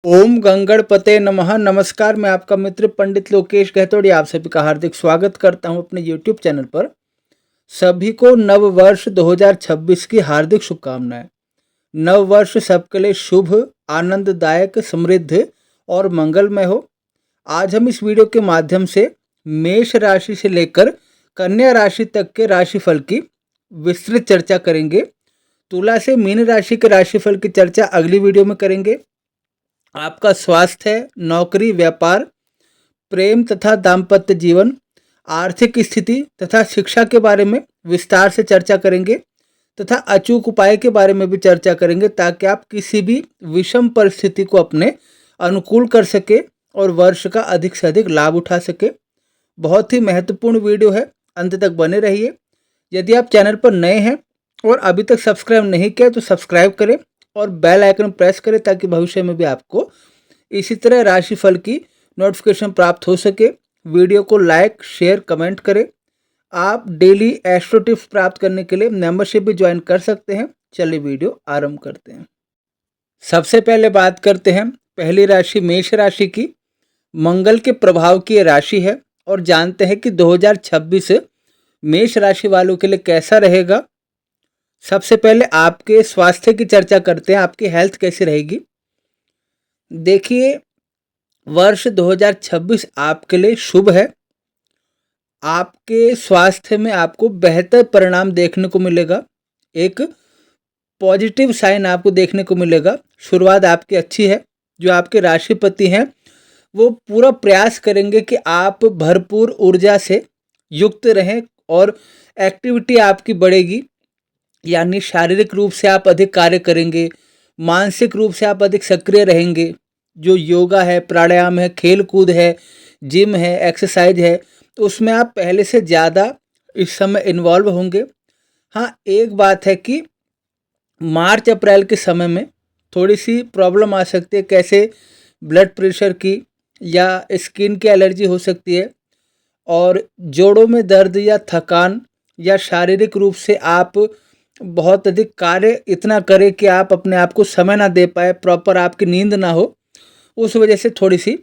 ओम गंगणपते नमः। नमस्कार, मैं आपका मित्र पंडित लोकेश गहतोड़ी आप सभी का हार्दिक स्वागत करता हूं अपने YouTube चैनल पर। सभी को नव वर्ष 2026 की हार्दिक शुभकामनाएं। नव वर्ष सबके लिए शुभ, आनंददायक, समृद्ध और मंगलमय हो। आज हम इस वीडियो के माध्यम से मेष राशि से लेकर कन्या राशि तक के राशिफल की विस्तृत चर्चा करेंगे। तुला से मीन राशि के राशिफल की चर्चा अगली वीडियो में करेंगे। आपका स्वास्थ्य, नौकरी, व्यापार, प्रेम तथा दाम्पत्य जीवन, आर्थिक स्थिति तथा शिक्षा के बारे में विस्तार से चर्चा करेंगे तथा अचूक उपाय के बारे में भी चर्चा करेंगे ताकि आप किसी भी विषम परिस्थिति को अपने अनुकूल कर सके और वर्ष का अधिक से अधिक लाभ उठा सके। बहुत ही महत्वपूर्ण वीडियो है, अंत तक बने रहिए। यदि आप चैनल पर नए हैं और अभी तक सब्सक्राइब नहीं किया तो सब्सक्राइब करें और बेल आइकन प्रेस करें ताकि भविष्य में भी आपको इसी तरह राशिफल की नोटिफिकेशन प्राप्त हो सके। वीडियो को लाइक, शेयर, कमेंट करें। आप डेली एस्ट्रो टिप्स प्राप्त करने के लिए मेंबरशिप भी ज्वाइन कर सकते हैं। चलिए वीडियो आरंभ करते हैं। सबसे पहले बात करते हैं पहली राशि मेष राशि की। मंगल के प्रभाव की ये राशि है और जानते हैं कि 2026 मेष राशि वालों के लिए कैसा रहेगा। सबसे पहले आपके स्वास्थ्य की चर्चा करते हैं, आपकी हेल्थ कैसी रहेगी। देखिए, वर्ष 2026 आपके लिए शुभ है। आपके स्वास्थ्य में आपको बेहतर परिणाम देखने को मिलेगा। एक पॉजिटिव साइन आपको देखने को मिलेगा। शुरुआत आपकी अच्छी है। जो आपके राशिपति हैं वो पूरा प्रयास करेंगे कि आप भरपूर ऊर्जा से युक्त रहें और एक्टिविटी आपकी बढ़ेगी, यानी शारीरिक रूप से आप अधिक कार्य करेंगे, मानसिक रूप से आप अधिक सक्रिय रहेंगे। जो योगा है, प्राणायाम है, खेल कूद है, जिम है, एक्सरसाइज है, तो उसमें आप पहले से ज़्यादा इस समय इन्वॉल्व होंगे। हाँ, एक बात है कि मार्च अप्रैल के समय में थोड़ी सी प्रॉब्लम आ सकती है, कैसे ब्लड प्रेशर की या स्किन की एलर्जी हो सकती है, और जोड़ों में दर्द या थकान, या शारीरिक रूप से आप बहुत अधिक कार्य इतना करें कि आप अपने आप को समय ना दे पाए, प्रॉपर आपकी नींद ना हो, उस वजह से थोड़ी सी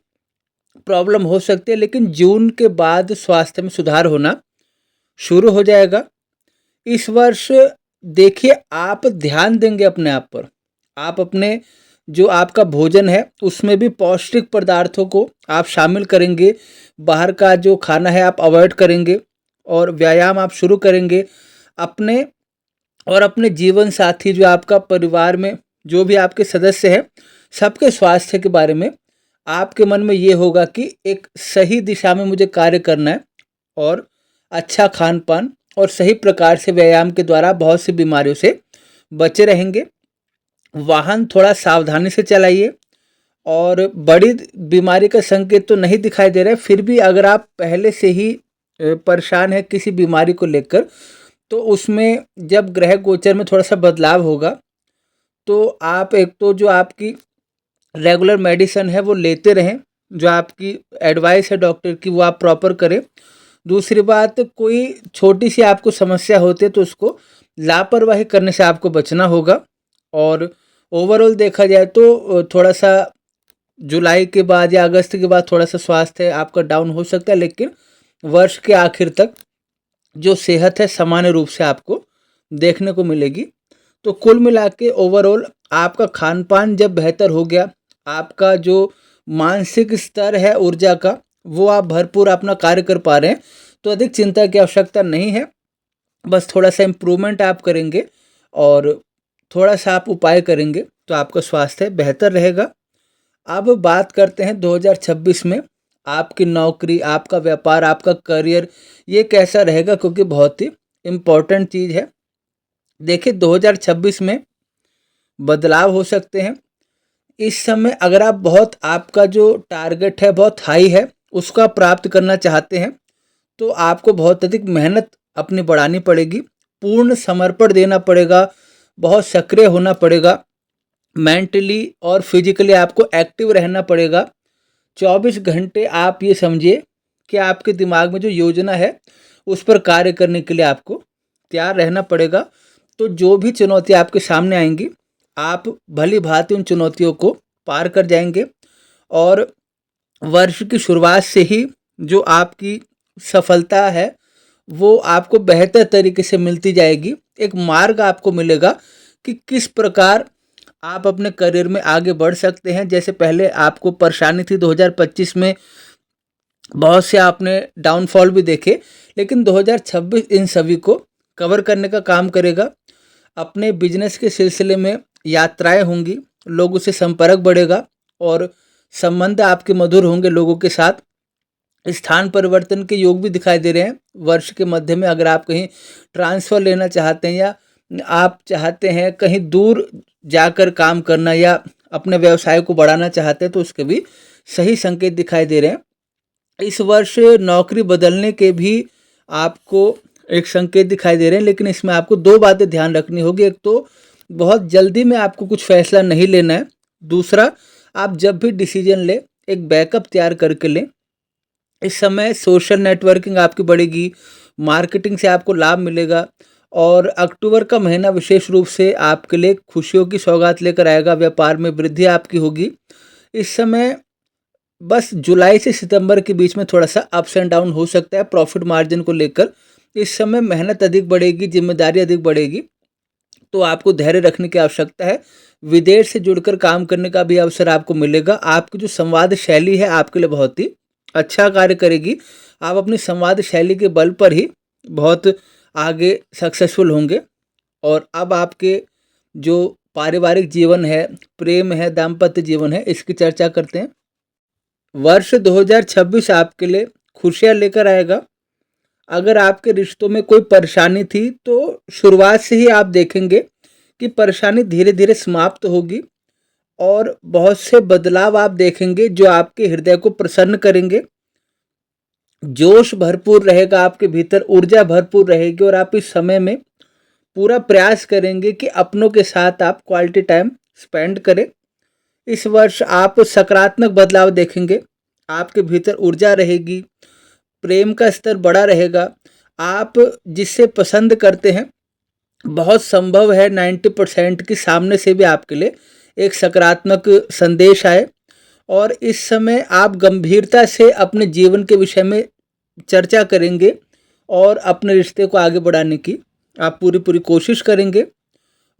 प्रॉब्लम हो सकती है। लेकिन जून के बाद स्वास्थ्य में सुधार होना शुरू हो जाएगा। इस वर्ष देखिए, आप ध्यान देंगे अपने आप पर। आप अपने जो आपका भोजन है उसमें भी पौष्टिक पदार्थों को आप शामिल करेंगे। बाहर का जो खाना है आप अवॉइड करेंगे और व्यायाम आप शुरू करेंगे। अपने और अपने जीवन साथी, जो आपका परिवार में जो भी आपके सदस्य हैं, सबके स्वास्थ्य के बारे में आपके मन में ये होगा कि एक सही दिशा में मुझे कार्य करना है, और अच्छा खान पान और सही प्रकार से व्यायाम के द्वारा बहुत सी बीमारियों से बचे रहेंगे। वाहन थोड़ा सावधानी से चलाइए, और बड़ी बीमारी का संकेत तो नहीं दिखाई दे रहा है, फिर भी अगर आप पहले से ही परेशान है किसी बीमारी को लेकर, तो उसमें जब ग्रह गोचर में थोड़ा सा बदलाव होगा तो आप एक तो जो आपकी रेगुलर मेडिसिन है वो लेते रहें, जो आपकी एडवाइस है डॉक्टर की वो आप प्रॉपर करें। दूसरी बात, कोई छोटी सी आपको समस्या होती है तो उसको लापरवाही करने से आपको बचना होगा। और ओवरऑल देखा जाए तो थोड़ा सा जुलाई के बाद या अगस्त के बाद थोड़ा सा स्वास्थ्य आपका डाउन हो सकता है, लेकिन वर्ष के आखिर तक जो सेहत है सामान्य रूप से आपको देखने को मिलेगी। तो कुल मिला के ओवरऑल आपका खान पान जब बेहतर हो गया, आपका जो मानसिक स्तर है ऊर्जा का, वो आप भरपूर अपना कार्य कर पा रहे हैं, तो अधिक चिंता की आवश्यकता नहीं है। बस थोड़ा सा इम्प्रूवमेंट आप करेंगे और थोड़ा सा आप उपाय करेंगे तो आपका स्वास्थ्य बेहतर रहेगा। अब बात करते हैं 2026 में आपकी नौकरी, आपका व्यापार, आपका करियर, ये कैसा रहेगा, क्योंकि बहुत ही इम्पोर्टेंट चीज़ है। देखिए, 2026 में बदलाव हो सकते हैं। इस समय अगर आप आपका जो टारगेट है बहुत हाई है, उसको आप प्राप्त करना चाहते हैं, तो आपको बहुत अधिक मेहनत अपनी बढ़ानी पड़ेगी, पूर्ण समर्पण देना पड़ेगा, बहुत सक्रिय होना पड़ेगा, मेंटली और फिजिकली आपको एक्टिव रहना पड़ेगा। 24 घंटे आप ये समझिए कि आपके दिमाग में जो योजना है उस पर कार्य करने के लिए आपको तैयार रहना पड़ेगा। तो जो भी चुनौतियाँ आपके सामने आएंगी, आप भली भांति उन चुनौतियों को पार कर जाएंगे और वर्ष की शुरुआत से ही जो आपकी सफलता है वो आपको बेहतर तरीके से मिलती जाएगी। एक मार्ग आपको मिलेगा कि किस प्रकार आप अपने करियर में आगे बढ़ सकते हैं। जैसे पहले आपको परेशानी थी 2025 में, बहुत से आपने डाउनफॉल भी देखे, लेकिन 2026 इन सभी को कवर करने का काम करेगा। अपने बिजनेस के सिलसिले में यात्राएं होंगी, लोगों से संपर्क बढ़ेगा और संबंध आपके मधुर होंगे लोगों के साथ। स्थान परिवर्तन के योग भी दिखाई दे रहे हैं वर्ष के मध्य में। अगर आप कहीं ट्रांसफ़र लेना चाहते हैं या आप चाहते हैं कहीं दूर जाकर काम करना या अपने व्यवसाय को बढ़ाना चाहते हैं तो उसके भी सही संकेत दिखाई दे रहे हैं। इस वर्ष नौकरी बदलने के भी आपको एक संकेत दिखाई दे रहे हैं, लेकिन इसमें आपको दो बातें ध्यान रखनी होगी। एक तो बहुत जल्दी में आपको कुछ फैसला नहीं लेना है। दूसरा, आप जब भी डिसीजन लें एक बैकअप तैयार करके लें। इस समय सोशल नेटवर्किंग आपकी बढ़ेगी, मार्केटिंग से आपको लाभ मिलेगा और अक्टूबर का महीना विशेष रूप से आपके लिए खुशियों की सौगात लेकर आएगा। व्यापार में वृद्धि आपकी होगी। इस समय बस जुलाई से सितंबर के बीच में थोड़ा सा अप्स एंड डाउन हो सकता है प्रॉफिट मार्जिन को लेकर। इस समय मेहनत अधिक बढ़ेगी, जिम्मेदारी अधिक बढ़ेगी, तो आपको धैर्य रखने की आवश्यकता है। विदेश से जुड़कर काम करने का भी अवसर आपको मिलेगा। आपकी जो संवाद शैली है आपके लिए बहुत ही अच्छा कार्य करेगी। आप अपनी संवाद शैली के बल पर ही बहुत आगे सक्सेसफुल होंगे। और अब आपके जो पारिवारिक जीवन है, प्रेम है, दाम्पत्य जीवन है, इसकी चर्चा करते हैं। वर्ष 2026 आपके लिए खुशियाँ लेकर आएगा। अगर आपके रिश्तों में कोई परेशानी थी तो शुरुआत से ही आप देखेंगे कि परेशानी धीरे धीरे समाप्त होगी और बहुत से बदलाव आप देखेंगे जो आपके हृदय को प्रसन्न करेंगे। जोश भरपूर रहेगा आपके भीतर, ऊर्जा भरपूर रहेगी और आप इस समय में पूरा प्रयास करेंगे कि अपनों के साथ आप क्वालिटी टाइम स्पेंड करें। इस वर्ष आप सकारात्मक बदलाव देखेंगे, आपके भीतर ऊर्जा रहेगी, प्रेम का स्तर बड़ा रहेगा। आप जिससे पसंद करते हैं बहुत संभव है 90% के सामने से भी आपके लिए एक सकारात्मक संदेश आए। और इस समय आप गंभीरता से अपने जीवन के विषय में चर्चा करेंगे और अपने रिश्ते को आगे बढ़ाने की आप पूरी कोशिश करेंगे।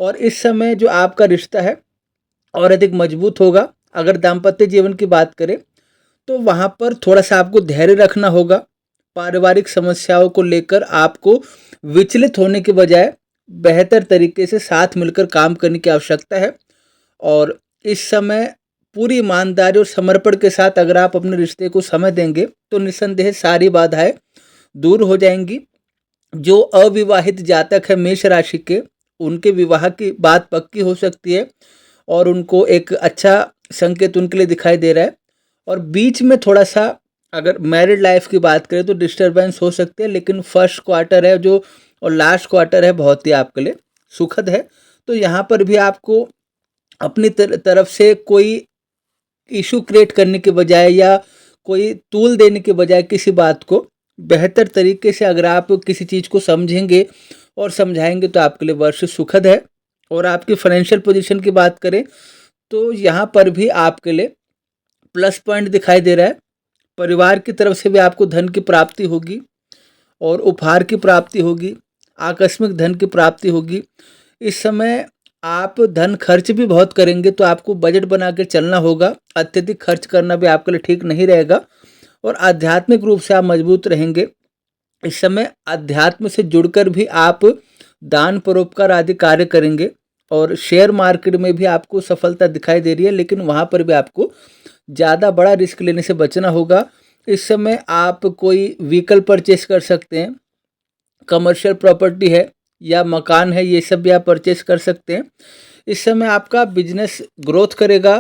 और इस समय जो आपका रिश्ता है और अधिक मजबूत होगा। अगर दाम्पत्य जीवन की बात करें तो वहाँ पर थोड़ा सा आपको धैर्य रखना होगा। पारिवारिक समस्याओं को लेकर आपको विचलित होने के बजाय बेहतर तरीके से साथ मिलकर काम करने की आवश्यकता है। और इस समय पूरी ईमानदारी और समर्पण के साथ अगर आप अपने रिश्ते को समय देंगे तो निस्संदेह सारी बाधाएं दूर हो जाएंगी। जो अविवाहित जातक है मेष राशि के, उनके विवाह की बात पक्की हो सकती है और उनको एक अच्छा संकेत उनके लिए दिखाई दे रहा है। और बीच में थोड़ा सा अगर मैरिड लाइफ की बात करें तो डिस्टर्बेंस हो सकते हैं, लेकिन फर्स्ट क्वार्टर है जो और लास्ट क्वार्टर है बहुत ही आपके लिए सुखद है। तो यहाँ पर भी आपको अपनी तरफ से कोई इशू क्रिएट करने के बजाय या कोई तूल देने के बजाय किसी बात को बेहतर तरीके से अगर आप किसी चीज़ को समझेंगे और समझाएंगे तो आपके लिए वर्ष सुखद है। और आपकी फाइनेंशियल पोजीशन की बात करें तो यहाँ पर भी आपके लिए प्लस पॉइंट दिखाई दे रहा है। परिवार की तरफ से भी आपको धन की प्राप्ति होगी और उपहार की प्राप्ति होगी, आकस्मिक धन की प्राप्ति होगी। इस समय आप धन खर्च भी बहुत करेंगे तो आपको बजट बना के चलना होगा। अत्यधिक खर्च करना भी आपके लिए ठीक नहीं रहेगा। और आध्यात्मिक रूप से आप मजबूत रहेंगे। इस समय अध्यात्म से जुड़कर भी आप दान परोपकार आदि कार्य करेंगे। और शेयर मार्केट में भी आपको सफलता दिखाई दे रही है, लेकिन वहाँ पर भी आपको ज़्यादा बड़ा रिस्क लेने से बचना होगा। इस समय आप कोई व्हीकल परचेस कर सकते हैं, कमर्शियल प्रॉपर्टी है या मकान है, ये सब भी आप परचेस कर सकते हैं। इस समय आपका बिजनेस ग्रोथ करेगा।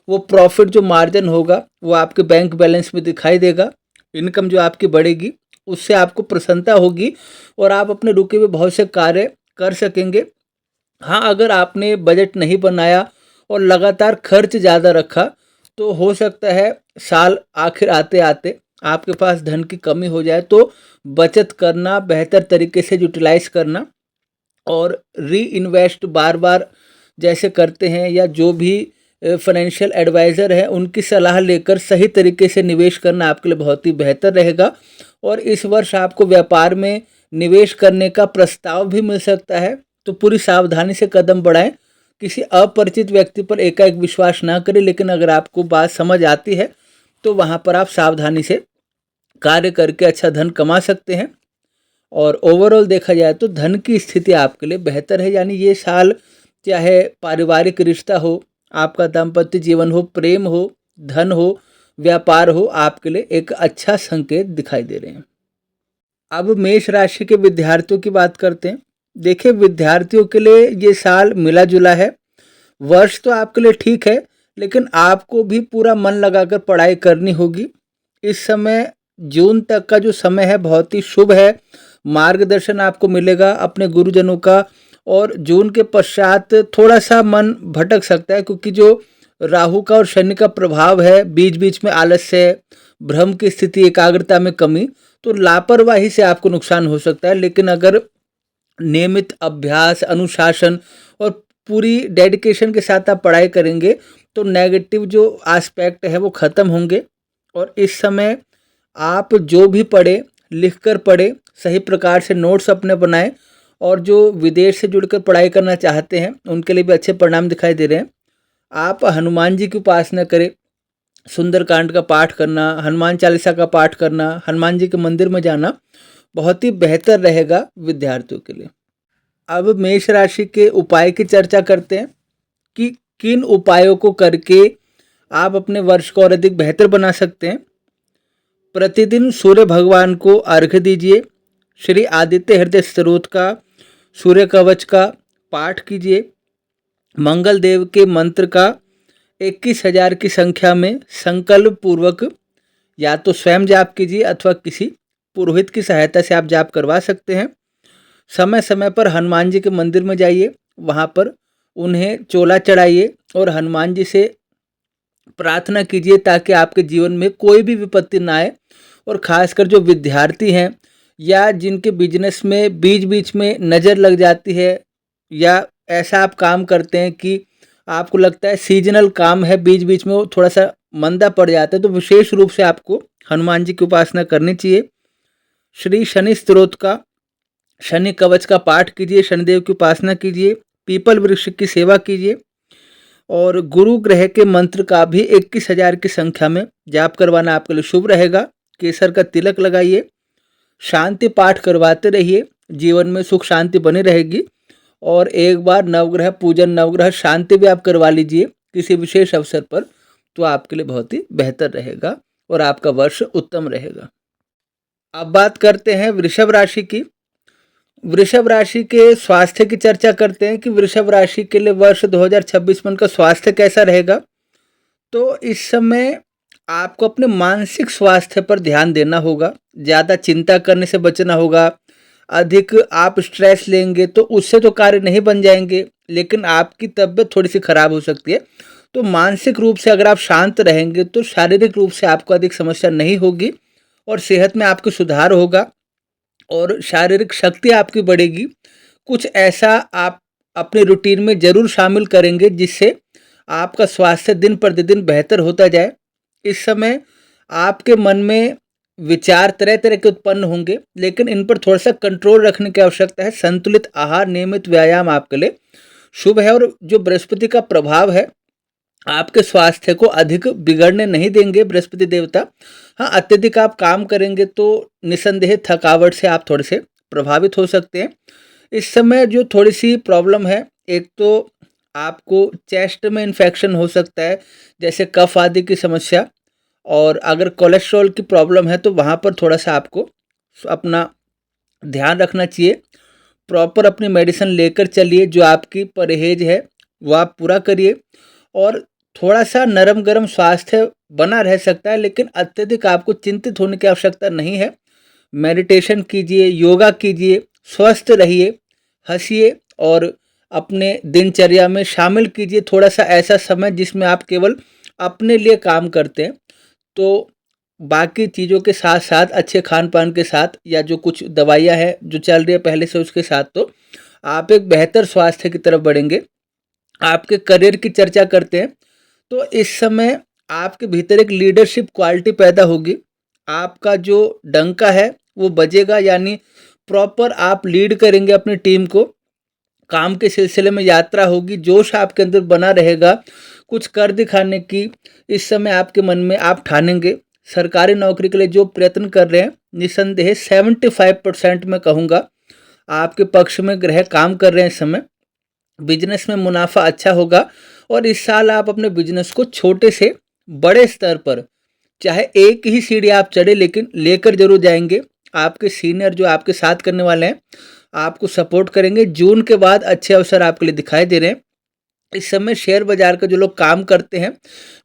वो प्रॉफिट जो मार्जिन होगा वो आपके बैंक बैलेंस में दिखाई देगा। इनकम जो आपकी बढ़ेगी उससे आपको प्रसन्नता होगी और आप अपने रुके हुए बहुत से कार्य कर सकेंगे। हाँ, अगर आपने बजट नहीं बनाया और लगातार खर्च ज़्यादा रखा तो हो सकता है साल आखिर आते आते आपके पास धन की कमी हो जाए। तो बचत करना, बेहतर तरीके से यूटिलाइज करना और री इन्वेस्ट बार बार जैसे करते हैं या जो भी फाइनेंशियल एडवाइज़र हैं उनकी सलाह लेकर सही तरीके से निवेश करना आपके लिए बहुत ही बेहतर रहेगा। और इस वर्ष आपको व्यापार में निवेश करने का प्रस्ताव भी मिल सकता है, तो पूरी सावधानी से कदम बढ़ाएं। किसी अपरिचित व्यक्ति पर एकाएक विश्वास ना करें, लेकिन अगर आपको बात समझ आती है तो वहाँ पर आप सावधानी से कार्य करके अच्छा धन कमा सकते हैं। और ओवरऑल देखा जाए तो धन की स्थिति आपके लिए बेहतर है, यानी ये साल चाहे पारिवारिक रिश्ता हो, आपका दाम्पत्य जीवन हो, प्रेम हो, धन हो, व्यापार हो, आपके लिए एक अच्छा संकेत दिखाई दे रहे हैं। अब मेष राशि के विद्यार्थियों की बात करते हैं। देखिए, विद्यार्थियों के लिए ये साल मिला जुला है। वर्ष तो आपके लिए ठीक है, लेकिन आपको भी पूरा मन लगाकर पढ़ाई करनी होगी। इस समय जून तक का जो समय है बहुत ही शुभ है। मार्गदर्शन आपको मिलेगा अपने गुरुजनों का। और जून के पश्चात थोड़ा सा मन भटक सकता है, क्योंकि जो राहु का और शनि का प्रभाव है, बीच बीच में आलस्य, भ्रम की स्थिति, एकाग्रता में कमी, तो लापरवाही से आपको नुकसान हो सकता है। लेकिन अगर नियमित अभ्यास, अनुशासन और पूरी डेडिकेशन के साथ आप पढ़ाई करेंगे तो नेगेटिव जो एस्पेक्ट है वो ख़त्म होंगे। और इस समय आप जो भी पढ़े, लिख कर पढ़े, सही प्रकार से नोट्स अपने बनाएं। और जो विदेश से जुड़कर पढ़ाई करना चाहते हैं उनके लिए भी अच्छे परिणाम दिखाई दे रहे हैं। आप हनुमान जी की उपासना करें, सुंदरकांड का पाठ करना, हनुमान चालीसा का पाठ करना, हनुमान जी के मंदिर में जाना बहुत ही बेहतर रहेगा विद्यार्थियों के लिए। अब मेष राशि के उपाय की चर्चा करते हैं कि किन उपायों को करके आप अपने वर्ष को और अधिक बेहतर बना सकते हैं। प्रतिदिन सूर्य भगवान को अर्घ्य दीजिए। श्री आदित्य हृदय स्तोत्र का, सूर्य कवच का पाठ कीजिए। मंगल देव के मंत्र का 21,000 की संख्या में संकल्प पूर्वक या तो स्वयं जाप कीजिए अथवा किसी पुरोहित की सहायता से आप जाप करवा सकते हैं। समय समय पर हनुमान जी के मंदिर में जाइए, वहाँ पर उन्हें चोला चढ़ाइए और हनुमान जी से प्रार्थना कीजिए ताकि आपके जीवन में कोई भी विपत्ति ना आए। और ख़ासकर जो विद्यार्थी हैं या जिनके बिजनेस में बीच बीच में नज़र लग जाती है, या ऐसा आप काम करते हैं कि आपको लगता है सीजनल काम है, बीच बीच में वो थोड़ा सा मंदा पड़ जाता है, तो विशेष रूप से आपको हनुमान जी की उपासना करनी चाहिए। श्री शनि स्तोत्र का, शनि कवच का पाठ कीजिए, शनिदेव की उपासना कीजिए, पीपल वृक्ष की सेवा कीजिए और गुरु ग्रह के मंत्र का भी 21,000 की संख्या में जाप करवाना आपके लिए शुभ रहेगा। केसर का तिलक लगाइए, शांति पाठ करवाते रहिए, जीवन में सुख शांति बनी रहेगी। और एक बार नवग्रह पूजन, नवग्रह शांति भी आप करवा लीजिए किसी विशेष अवसर पर, तो आपके लिए बहुत ही बेहतर रहेगा और आपका वर्ष उत्तम रहेगा। अब बात करते हैं वृषभ राशि की। वृषभ राशि के स्वास्थ्य की चर्चा करते हैं कि वृषभ राशि के लिए वर्ष 2026 में उनका स्वास्थ्य कैसा रहेगा। तो इस समय आपको अपने मानसिक स्वास्थ्य पर ध्यान देना होगा, ज़्यादा चिंता करने से बचना होगा। अधिक आप स्ट्रेस लेंगे तो उससे तो कार्य नहीं बन जाएंगे, लेकिन आपकी तबीयत थोड़ी सी खराब हो सकती है। तो मानसिक रूप से अगर आप शांत रहेंगे तो शारीरिक रूप से आपको अधिक समस्या नहीं होगी और सेहत में आपको सुधार होगा और शारीरिक शक्ति आपकी बढ़ेगी। कुछ ऐसा आप अपने रूटीन में ज़रूर शामिल करेंगे जिससे आपका स्वास्थ्य दिन प्रतिदिन बेहतर होता जाए। इस समय आपके मन में विचार तरह तरह के उत्पन्न होंगे, लेकिन इन पर थोड़ा सा कंट्रोल रखने की आवश्यकता है। संतुलित आहार, नियमित व्यायाम आपके लिए शुभ है। और जो बृहस्पति का प्रभाव है आपके स्वास्थ्य को अधिक बिगड़ने नहीं देंगे बृहस्पति देवता। हाँ, अत्यधिक आप काम करेंगे तो निसंदेह थकावट से आप थोड़े से प्रभावित हो सकते हैं। इस समय जो थोड़ी सी प्रॉब्लम है, एक तो आपको चेस्ट में इन्फेक्शन हो सकता है, जैसे कफ आदि की समस्या। और अगर कोलेस्ट्रॉल की प्रॉब्लम है तो वहाँ पर थोड़ा सा आपको अपना ध्यान रखना चाहिए। प्रॉपर अपनी मेडिसिन लेकर चलिए, जो आपकी परहेज है वो आप पूरा करिए। और थोड़ा सा नरम गरम स्वास्थ्य बना रह सकता है, लेकिन अत्यधिक आपको चिंतित होने की आवश्यकता नहीं है। मेडिटेशन कीजिए, योगा कीजिए, स्वस्थ रहिए, हंसिए और अपने दिनचर्या में शामिल कीजिए थोड़ा सा ऐसा समय जिसमें आप केवल अपने लिए काम करते हैं। तो बाकी चीज़ों के साथ साथ अच्छे खान पान के साथ या जो कुछ दवाइयाँ हैं जो चल रही है पहले से, उसके साथ तो आप एक बेहतर स्वास्थ्य की तरफ बढ़ेंगे। आपके करियर की चर्चा करते हैं। तो इस समय आपके भीतर एक लीडरशिप क्वालिटी पैदा होगी। आपका जो डंका है वो बजेगा, यानी प्रॉपर आप लीड करेंगे अपनी टीम को। काम के सिलसिले में यात्रा होगी, जोश आपके अंदर बना रहेगा कुछ कर दिखाने की। इस समय आपके मन में आप ठानेंगे। सरकारी नौकरी के लिए जो प्रयत्न कर रहे हैं, निसंदेह 75% मैं कहूँगा आपके पक्ष में ग्रह काम कर रहे हैं इस समय। बिजनेस में मुनाफा अच्छा होगा और इस साल आप अपने बिजनेस को छोटे से बड़े स्तर पर, चाहे एक ही सीढ़ी आप चढ़े, लेकिन लेकर जरूर जाएंगे। आपके सीनियर जो आपके साथ करने वाले हैं आपको सपोर्ट करेंगे। जून के बाद अच्छे अवसर आपके लिए दिखाई दे रहे हैं। इस समय शेयर बाजार का जो लोग काम करते हैं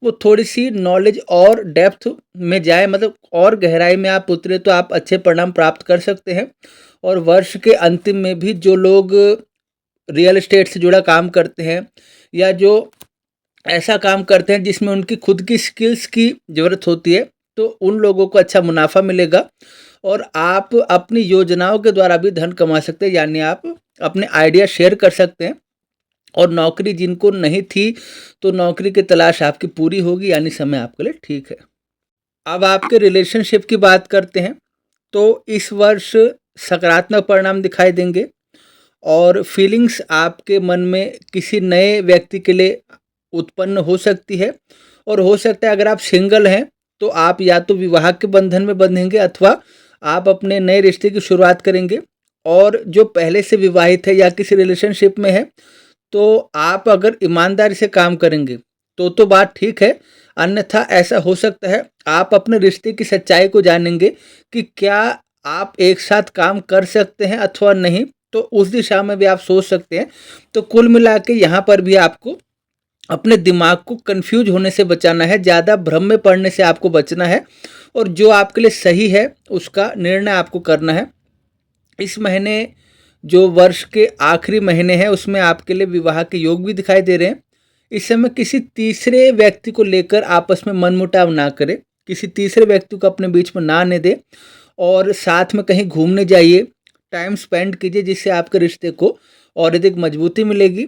वो थोड़ी सी नॉलेज और डेप्थ में जाए, मतलब और गहराई में आप उतरे तो आप अच्छे परिणाम प्राप्त कर सकते हैं। और वर्ष के अंतिम में भी जो लोग रियल एस्टेट से जुड़ा काम करते हैं या जो ऐसा काम करते हैं जिसमें उनकी खुद की स्किल्स की ज़रूरत होती है, तो उन लोगों को अच्छा मुनाफा मिलेगा और आप अपनी योजनाओं के द्वारा भी धन कमा सकते हैं, यानी आप अपने आइडिया शेयर कर सकते हैं। और नौकरी जिनको नहीं थी तो नौकरी की तलाश आपकी पूरी होगी, यानी समय आपके लिए ठीक है। अब आपके रिलेशनशिप की बात करते हैं तो इस वर्ष सकारात्मक परिणाम दिखाई देंगे और फीलिंग्स आपके मन में किसी नए व्यक्ति के लिए उत्पन्न हो सकती है। और हो सकता है अगर आप सिंगल हैं तो आप या तो विवाह के बंधन में बंधेंगे अथवा आप अपने नए रिश्ते की शुरुआत करेंगे। और जो पहले से विवाहित है या किसी रिलेशनशिप में है तो आप अगर ईमानदारी से काम करेंगे तो बात ठीक है, अन्यथा ऐसा हो सकता है आप अपने रिश्ते की सच्चाई को जानेंगे कि क्या आप एक साथ काम कर सकते हैं अथवा नहीं, तो उस दिशा में भी आप सोच सकते हैं। तो कुल मिला के यहाँ पर भी आपको अपने दिमाग को कंफ्यूज होने से बचाना है, ज़्यादा भ्रम में पड़ने से आपको बचना है और जो आपके लिए सही है उसका निर्णय आपको करना है। इस महीने जो वर्ष के आखिरी महीने हैं उसमें आपके लिए विवाह के योग भी दिखाई दे रहे हैं। इस समय किसी तीसरे व्यक्ति को लेकर आपस में मनमुटाव ना करें, किसी तीसरे व्यक्ति को अपने बीच में ना आने दें और साथ में कहीं घूमने जाइए, टाइम स्पेंड कीजिए, जिससे आपके रिश्ते को और अधिक मजबूती मिलेगी।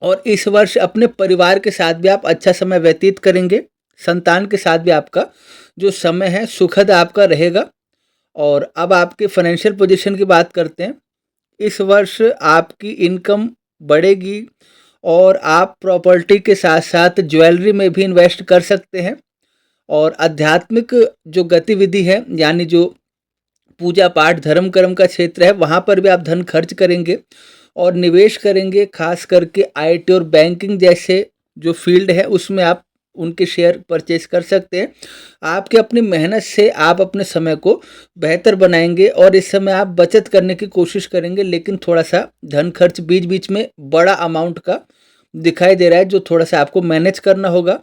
और इस वर्ष अपने परिवार के साथ भी आप अच्छा समय व्यतीत करेंगे। संतान के साथ भी आपका जो समय है सुखद आपका रहेगा। और अब आपके फाइनेंशियल पोजीशन की बात करते हैं। इस वर्ष आपकी इनकम बढ़ेगी और आप प्रॉपर्टी के साथ साथ ज्वेलरी में भी इन्वेस्ट कर सकते हैं। और आध्यात्मिक जो गतिविधि है, यानी जो पूजा पाठ धर्म कर्म का क्षेत्र है, वहाँ पर भी आप धन खर्च करेंगे और निवेश करेंगे। खास करके आईटी और बैंकिंग जैसे जो फील्ड है उसमें आप उनके शेयर परचेज कर सकते हैं। आपके अपनी मेहनत से आप अपने समय को बेहतर बनाएंगे और इस समय आप बचत करने की कोशिश करेंगे, लेकिन थोड़ा सा धन खर्च बीच बीच में बड़ा अमाउंट का दिखाई दे रहा है जो थोड़ा सा आपको मैनेज करना होगा।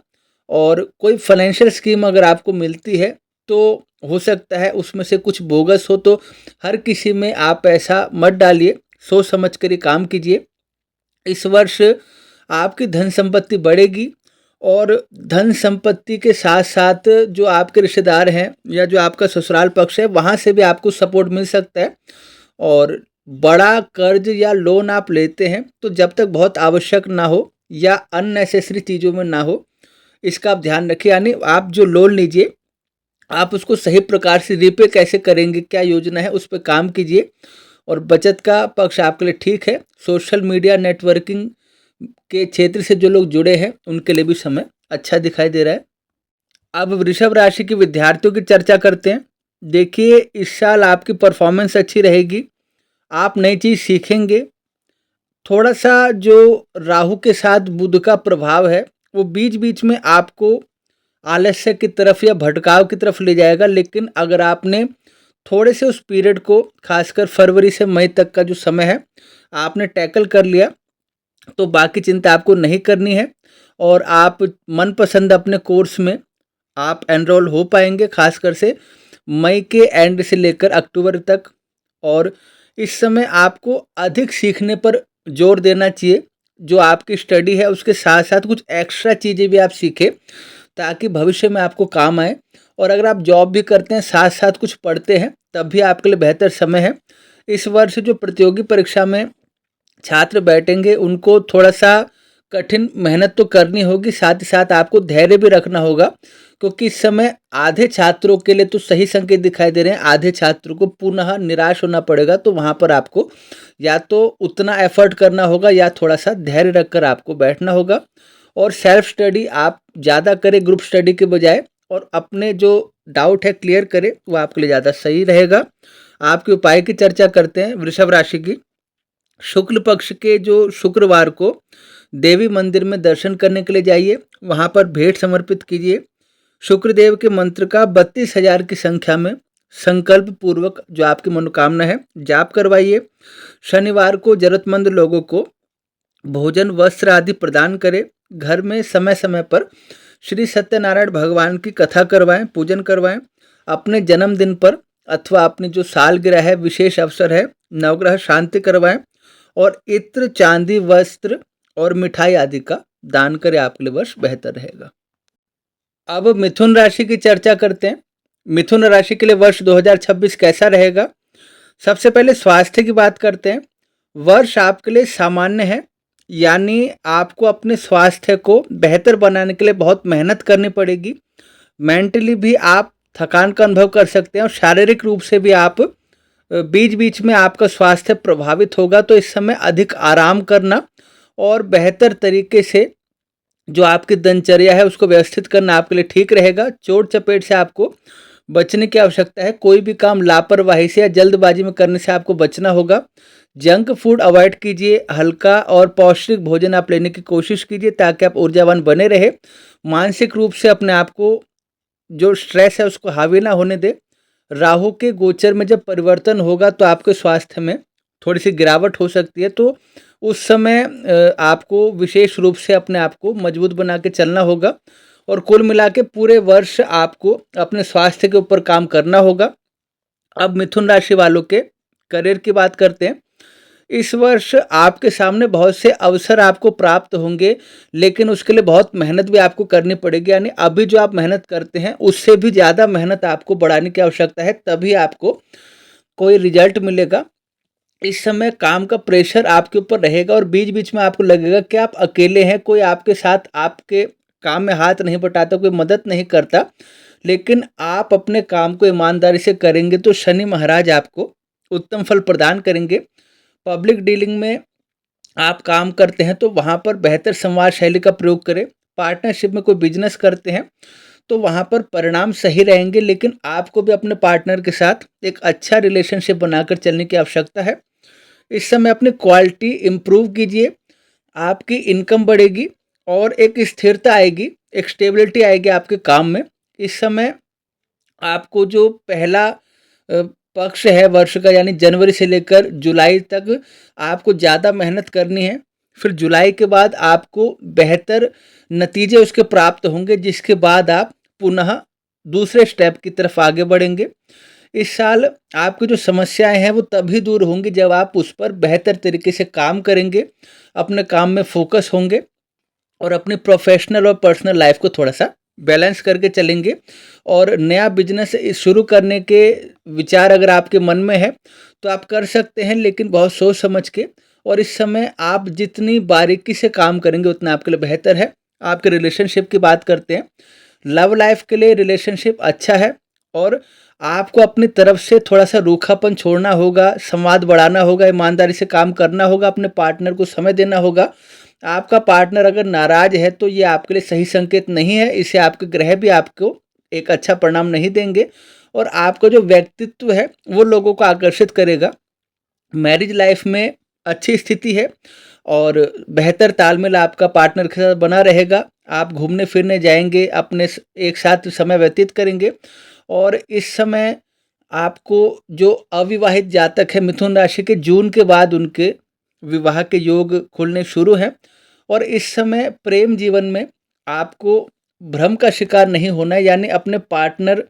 और कोई फाइनेंशियल स्कीम अगर आपको मिलती है तो हो सकता है उसमें से कुछ बोगस हो, तो हर किसी में आप पैसा मत डालिए, सोच समझ कर ही काम कीजिए। इस वर्ष आपकी धन संपत्ति बढ़ेगी और धन संपत्ति के साथ साथ जो आपके रिश्तेदार हैं या जो आपका ससुराल पक्ष है वहाँ से भी आपको सपोर्ट मिल सकता है। और बड़ा कर्ज या लोन आप लेते हैं तो जब तक बहुत आवश्यक ना हो या अननेसेसरी चीज़ों में ना हो, इसका आप ध्यान रखिए। यानी आप जो लोन लीजिए आप उसको सही प्रकार से रीपे कैसे करेंगे, क्या योजना है, उस पर काम कीजिए। और बचत का पक्ष आपके लिए ठीक है। सोशल मीडिया नेटवर्किंग के क्षेत्र से जो लोग जुड़े हैं उनके लिए भी समय अच्छा दिखाई दे रहा है। अब वृषभ राशि के विद्यार्थियों की चर्चा करते हैं। देखिए, इस साल आपकी परफॉर्मेंस अच्छी रहेगी, आप नई चीज़ सीखेंगे। थोड़ा सा जो राहु के साथ बुध का प्रभाव है वो बीच बीच में आपको आलस्य की तरफ या भटकाव की तरफ ले जाएगा, लेकिन अगर आपने थोड़े से उस पीरियड को, खासकर फरवरी से मई तक का जो समय है, आपने टैकल कर लिया तो बाकी चिंता आपको नहीं करनी है और आप मनपसंद अपने कोर्स में आप एनरोल हो पाएंगे, खासकर से मई के एंड से लेकर अक्टूबर तक। और इस समय आपको अधिक सीखने पर जोर देना चाहिए। जो आपकी स्टडी है उसके साथ साथ कुछ एक्स्ट्रा चीज़ें भी आप सीखें ताकि भविष्य में आपको काम आए। और अगर आप जॉब भी करते हैं साथ साथ कुछ पढ़ते हैं तब भी आपके लिए बेहतर समय है। इस वर्ष जो प्रतियोगी परीक्षा में छात्र बैठेंगे उनको थोड़ा सा कठिन मेहनत तो करनी होगी, साथ ही साथ आपको धैर्य भी रखना होगा, क्योंकि इस समय आधे छात्रों के लिए तो सही संकेत दिखाई दे रहे हैं, आधे छात्रों को पुनः निराश होना पड़ेगा। तो वहाँ पर आपको या तो उतना एफर्ट करना होगा या थोड़ा सा धैर्य रखकर आपको बैठना होगा। और सेल्फ स्टडी आप ज़्यादा करें ग्रुप स्टडी के बजाय, और अपने जो डाउट है क्लियर करें, वो आपके लिए ज़्यादा सही रहेगा। आपके उपाय की चर्चा करते हैं वृषभ राशि की। शुक्ल पक्ष के जो शुक्रवार को देवी मंदिर में दर्शन करने के लिए जाइए, वहाँ पर भेंट समर्पित कीजिए। शुक्रदेव के मंत्र का 32,000 की संख्या में संकल्प पूर्वक जो आपकी मनोकामना है जाप करवाइए। शनिवार को जरूरतमंद लोगों को भोजन वस्त्र आदि प्रदान करें। घर में समय समय पर श्री सत्यनारायण भगवान की कथा करवाएं, पूजन करवाएं। अपने जन्मदिन पर अथवा अपनी जो सालगिरह है, विशेष अवसर है, नवग्रह शांति करवाएं और इत्र, चांदी, वस्त्र और मिठाई आदि का दान करें, आपके लिए वर्ष बेहतर रहेगा। अब मिथुन राशि की चर्चा करते हैं। मिथुन राशि के लिए वर्ष 2026 कैसा रहेगा। सबसे पहले स्वास्थ्य की बात करते हैं। वर्ष आपके लिए सामान्य है, यानी आपको अपने स्वास्थ्य को बेहतर बनाने के लिए बहुत मेहनत करनी पड़ेगी। मेंटली भी आप थकान का अनुभव कर सकते हैं और शारीरिक रूप से भी आप बीच बीच में आपका स्वास्थ्य प्रभावित होगा। तो इस समय अधिक आराम करना और बेहतर तरीके से जो आपकी दिनचर्या है उसको व्यवस्थित करना आपके लिए ठीक रहेगा। चोट चपेट से आपको बचने की आवश्यकता है। कोई भी काम लापरवाही से या जल्दबाजी में करने से आपको बचना होगा। जंक फूड अवॉइड कीजिए, हल्का और पौष्टिक भोजन आप लेने की कोशिश कीजिए ताकि आप ऊर्जावान बने रहे। मानसिक रूप से अपने आप को जो स्ट्रेस है उसको हावी ना होने दे। राहु के गोचर में जब परिवर्तन होगा तो आपके स्वास्थ्य में थोड़ी सी गिरावट हो सकती है। तो उस समय आपको विशेष रूप से अपने आप को मजबूत बना के चलना होगा और कुल मिला के पूरे वर्ष आपको अपने स्वास्थ्य के ऊपर काम करना होगा। अब मिथुन राशि वालों के करियर की बात करते हैं। इस वर्ष आपके सामने बहुत से अवसर आपको प्राप्त होंगे, लेकिन उसके लिए बहुत मेहनत भी आपको करनी पड़ेगी। यानी अभी जो आप मेहनत करते हैं उससे भी ज़्यादा मेहनत आपको बढ़ाने की आवश्यकता है, तभी आपको कोई रिजल्ट मिलेगा। इस समय काम का प्रेशर आपके ऊपर रहेगा और बीच बीच में आपको लगेगा कि आप अकेले हैं, कोई आपके साथ आपके काम में हाथ नहीं बटाता, कोई मदद नहीं करता। लेकिन आप अपने काम को ईमानदारी से करेंगे तो शनि महाराज आपको उत्तम फल प्रदान करेंगे। पब्लिक डीलिंग में आप काम करते हैं तो वहाँ पर बेहतर संवाद शैली का प्रयोग करें। पार्टनरशिप में कोई बिजनेस करते हैं तो वहाँ पर परिणाम सही रहेंगे, लेकिन आपको भी अपने पार्टनर के साथ एक अच्छा रिलेशनशिप बनाकर चलने की आवश्यकता है। इस समय अपनी क्वालिटी इम्प्रूव कीजिए, आपकी इनकम बढ़ेगी और एक स्थिरता आएगी, एक स्टेबिलिटी आएगी आपके काम में। इस समय आपको जो पहला पक्ष है वर्ष का, यानी जनवरी से लेकर जुलाई तक आपको ज़्यादा मेहनत करनी है। फिर जुलाई के बाद आपको बेहतर नतीजे उसके प्राप्त होंगे, जिसके बाद आप पुनः दूसरे स्टेप की तरफ आगे बढ़ेंगे। इस साल आपकी जो समस्याएं हैं वो तभी दूर होंगी जब आप उस पर बेहतर तरीके से काम करेंगे, अपने काम में फोकस होंगे और अपनी प्रोफेशनल और पर्सनल लाइफ को थोड़ा सा बैलेंस करके चलेंगे। और नया बिजनेस शुरू करने के विचार अगर आपके मन में है तो आप कर सकते हैं, लेकिन बहुत सोच समझ के। और इस समय आप जितनी बारीकी से काम करेंगे उतना आपके लिए बेहतर है। आपके रिलेशनशिप की बात करते हैं। लव लाइफ के लिए रिलेशनशिप अच्छा है और आपको अपनी तरफ से थोड़ा सा रूखापन छोड़ना होगा, संवाद बढ़ाना होगा, ईमानदारी से काम करना होगा, अपने पार्टनर को समय देना होगा। आपका पार्टनर अगर नाराज है तो ये आपके लिए सही संकेत नहीं है। इसे आपके ग्रह भी आपको एक अच्छा परिणाम नहीं देंगे और आपका जो व्यक्तित्व है वो लोगों को आकर्षित करेगा। मैरिज लाइफ में अच्छी स्थिति है और बेहतर तालमेल आपका पार्टनर के साथ बना रहेगा। आप घूमने फिरने जाएंगे, अपने एक साथ समय व्यतीत करेंगे। और इस समय आपको जो अविवाहित जातक है मिथुन राशि के, जून के बाद उनके विवाह के योग खुलने शुरू हैं। और इस समय प्रेम जीवन में आपको भ्रम का शिकार नहीं होना है, यानी अपने पार्टनर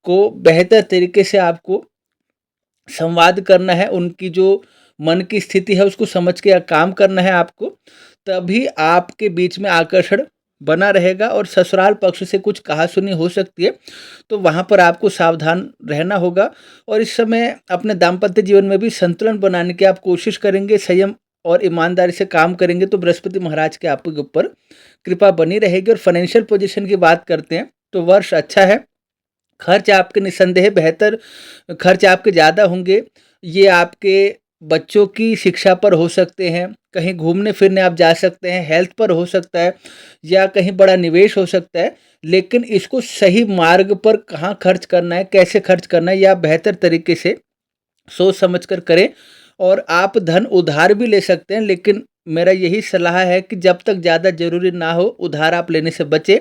को बेहतर तरीके से आपको संवाद करना है, उनकी जो मन की स्थिति है उसको समझ के काम करना है आपको। तभी आपके बीच में आकर्षण बना रहेगा। और ससुराल पक्ष से कुछ कहासुनी हो सकती है, तो वहाँ पर आपको सावधान रहना होगा। और इस समय अपने दाम्पत्य जीवन में भी संतुलन बनाने की आप कोशिश करेंगे, संयम और ईमानदारी से काम करेंगे तो बृहस्पति महाराज के आपके ऊपर कृपा बनी रहेगी। और फाइनेंशियल पोजीशन की बात करते हैं तो वर्ष अच्छा है। खर्च आपके निसंदेह बेहतर, खर्च आपके ज़्यादा होंगे। ये आपके बच्चों की शिक्षा पर हो सकते हैं, कहीं घूमने फिरने आप जा सकते हैं, हेल्थ पर हो सकता है, या कहीं बड़ा निवेश हो सकता है। लेकिन इसको सही मार्ग पर कहाँ खर्च करना है, कैसे खर्च करना है, या बेहतर तरीके से सोच समझ कर करें। और आप धन उधार भी ले सकते हैं, लेकिन मेरा यही सलाह है कि जब तक ज़्यादा ज़रूरी ना हो उधार आप लेने से बचें।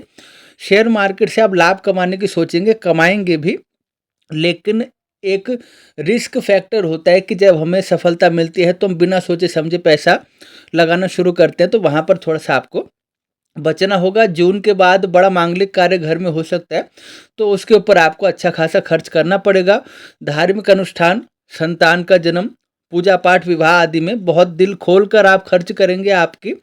शेयर मार्केट से आप लाभ कमाने की सोचेंगे, कमाएंगे भी, लेकिन एक रिस्क फैक्टर होता है कि जब हमें सफलता मिलती है तो हम बिना सोचे समझे पैसा लगाना शुरू करते हैं, तो वहाँ पर थोड़ा सा आपको बचना होगा। जून के बाद बड़ा मांगलिक कार्य घर में हो सकता है, तो उसके ऊपर आपको अच्छा खासा खर्च करना पड़ेगा। धार्मिक अनुष्ठान, संतान का जन्म, पूजा पाठ, विवाह आदि में बहुत दिल खोल कर आप खर्च करेंगे आपकी,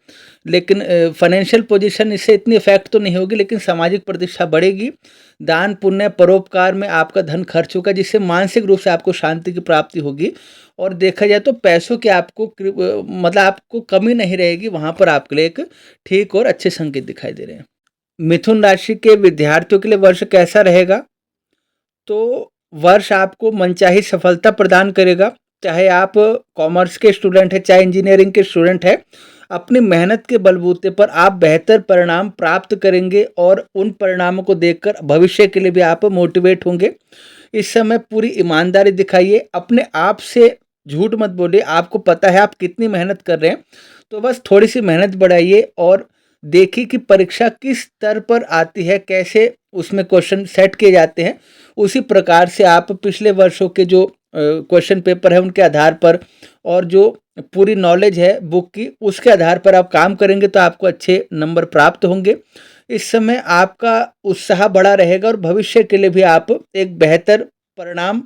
लेकिन फाइनेंशियल पोजीशन इससे इतनी इफेक्ट तो नहीं होगी, लेकिन सामाजिक प्रतिष्ठा बढ़ेगी। दान पुण्य परोपकार में आपका धन खर्च होगा, जिससे मानसिक रूप से आपको शांति की प्राप्ति होगी। और देखा जाए तो पैसों की आपको मतलब आपको कमी नहीं रहेगी, वहाँ पर आपके लिए एक ठीक और अच्छे संकेत दिखाई दे रहे हैं। मिथुन राशि के विद्यार्थियों के लिए वर्ष कैसा रहेगा? तो वर्ष आपको मनचाही सफलता प्रदान करेगा। चाहे आप कॉमर्स के स्टूडेंट हैं, चाहे इंजीनियरिंग के स्टूडेंट हैं, अपनी मेहनत के बलबूते पर आप बेहतर परिणाम प्राप्त करेंगे और उन परिणामों को देखकर भविष्य के लिए भी आप मोटिवेट होंगे। इस समय पूरी ईमानदारी दिखाइए, अपने आप से झूठ मत बोलिए। आपको पता है आप कितनी मेहनत कर रहे हैं, तो बस थोड़ी सी मेहनत बढ़ाइए और देखिए कि परीक्षा किस स्तर पर आती है, कैसे उसमें क्वेश्चन सेट किए जाते हैं। उसी प्रकार से आप पिछले वर्षों के जो क्वेश्चन पेपर है उनके आधार पर और जो पूरी नॉलेज है बुक की, उसके आधार पर आप काम करेंगे तो आपको अच्छे नंबर प्राप्त होंगे। इस समय आपका उत्साह बढ़ा रहेगा और भविष्य के लिए भी आप एक बेहतर परिणाम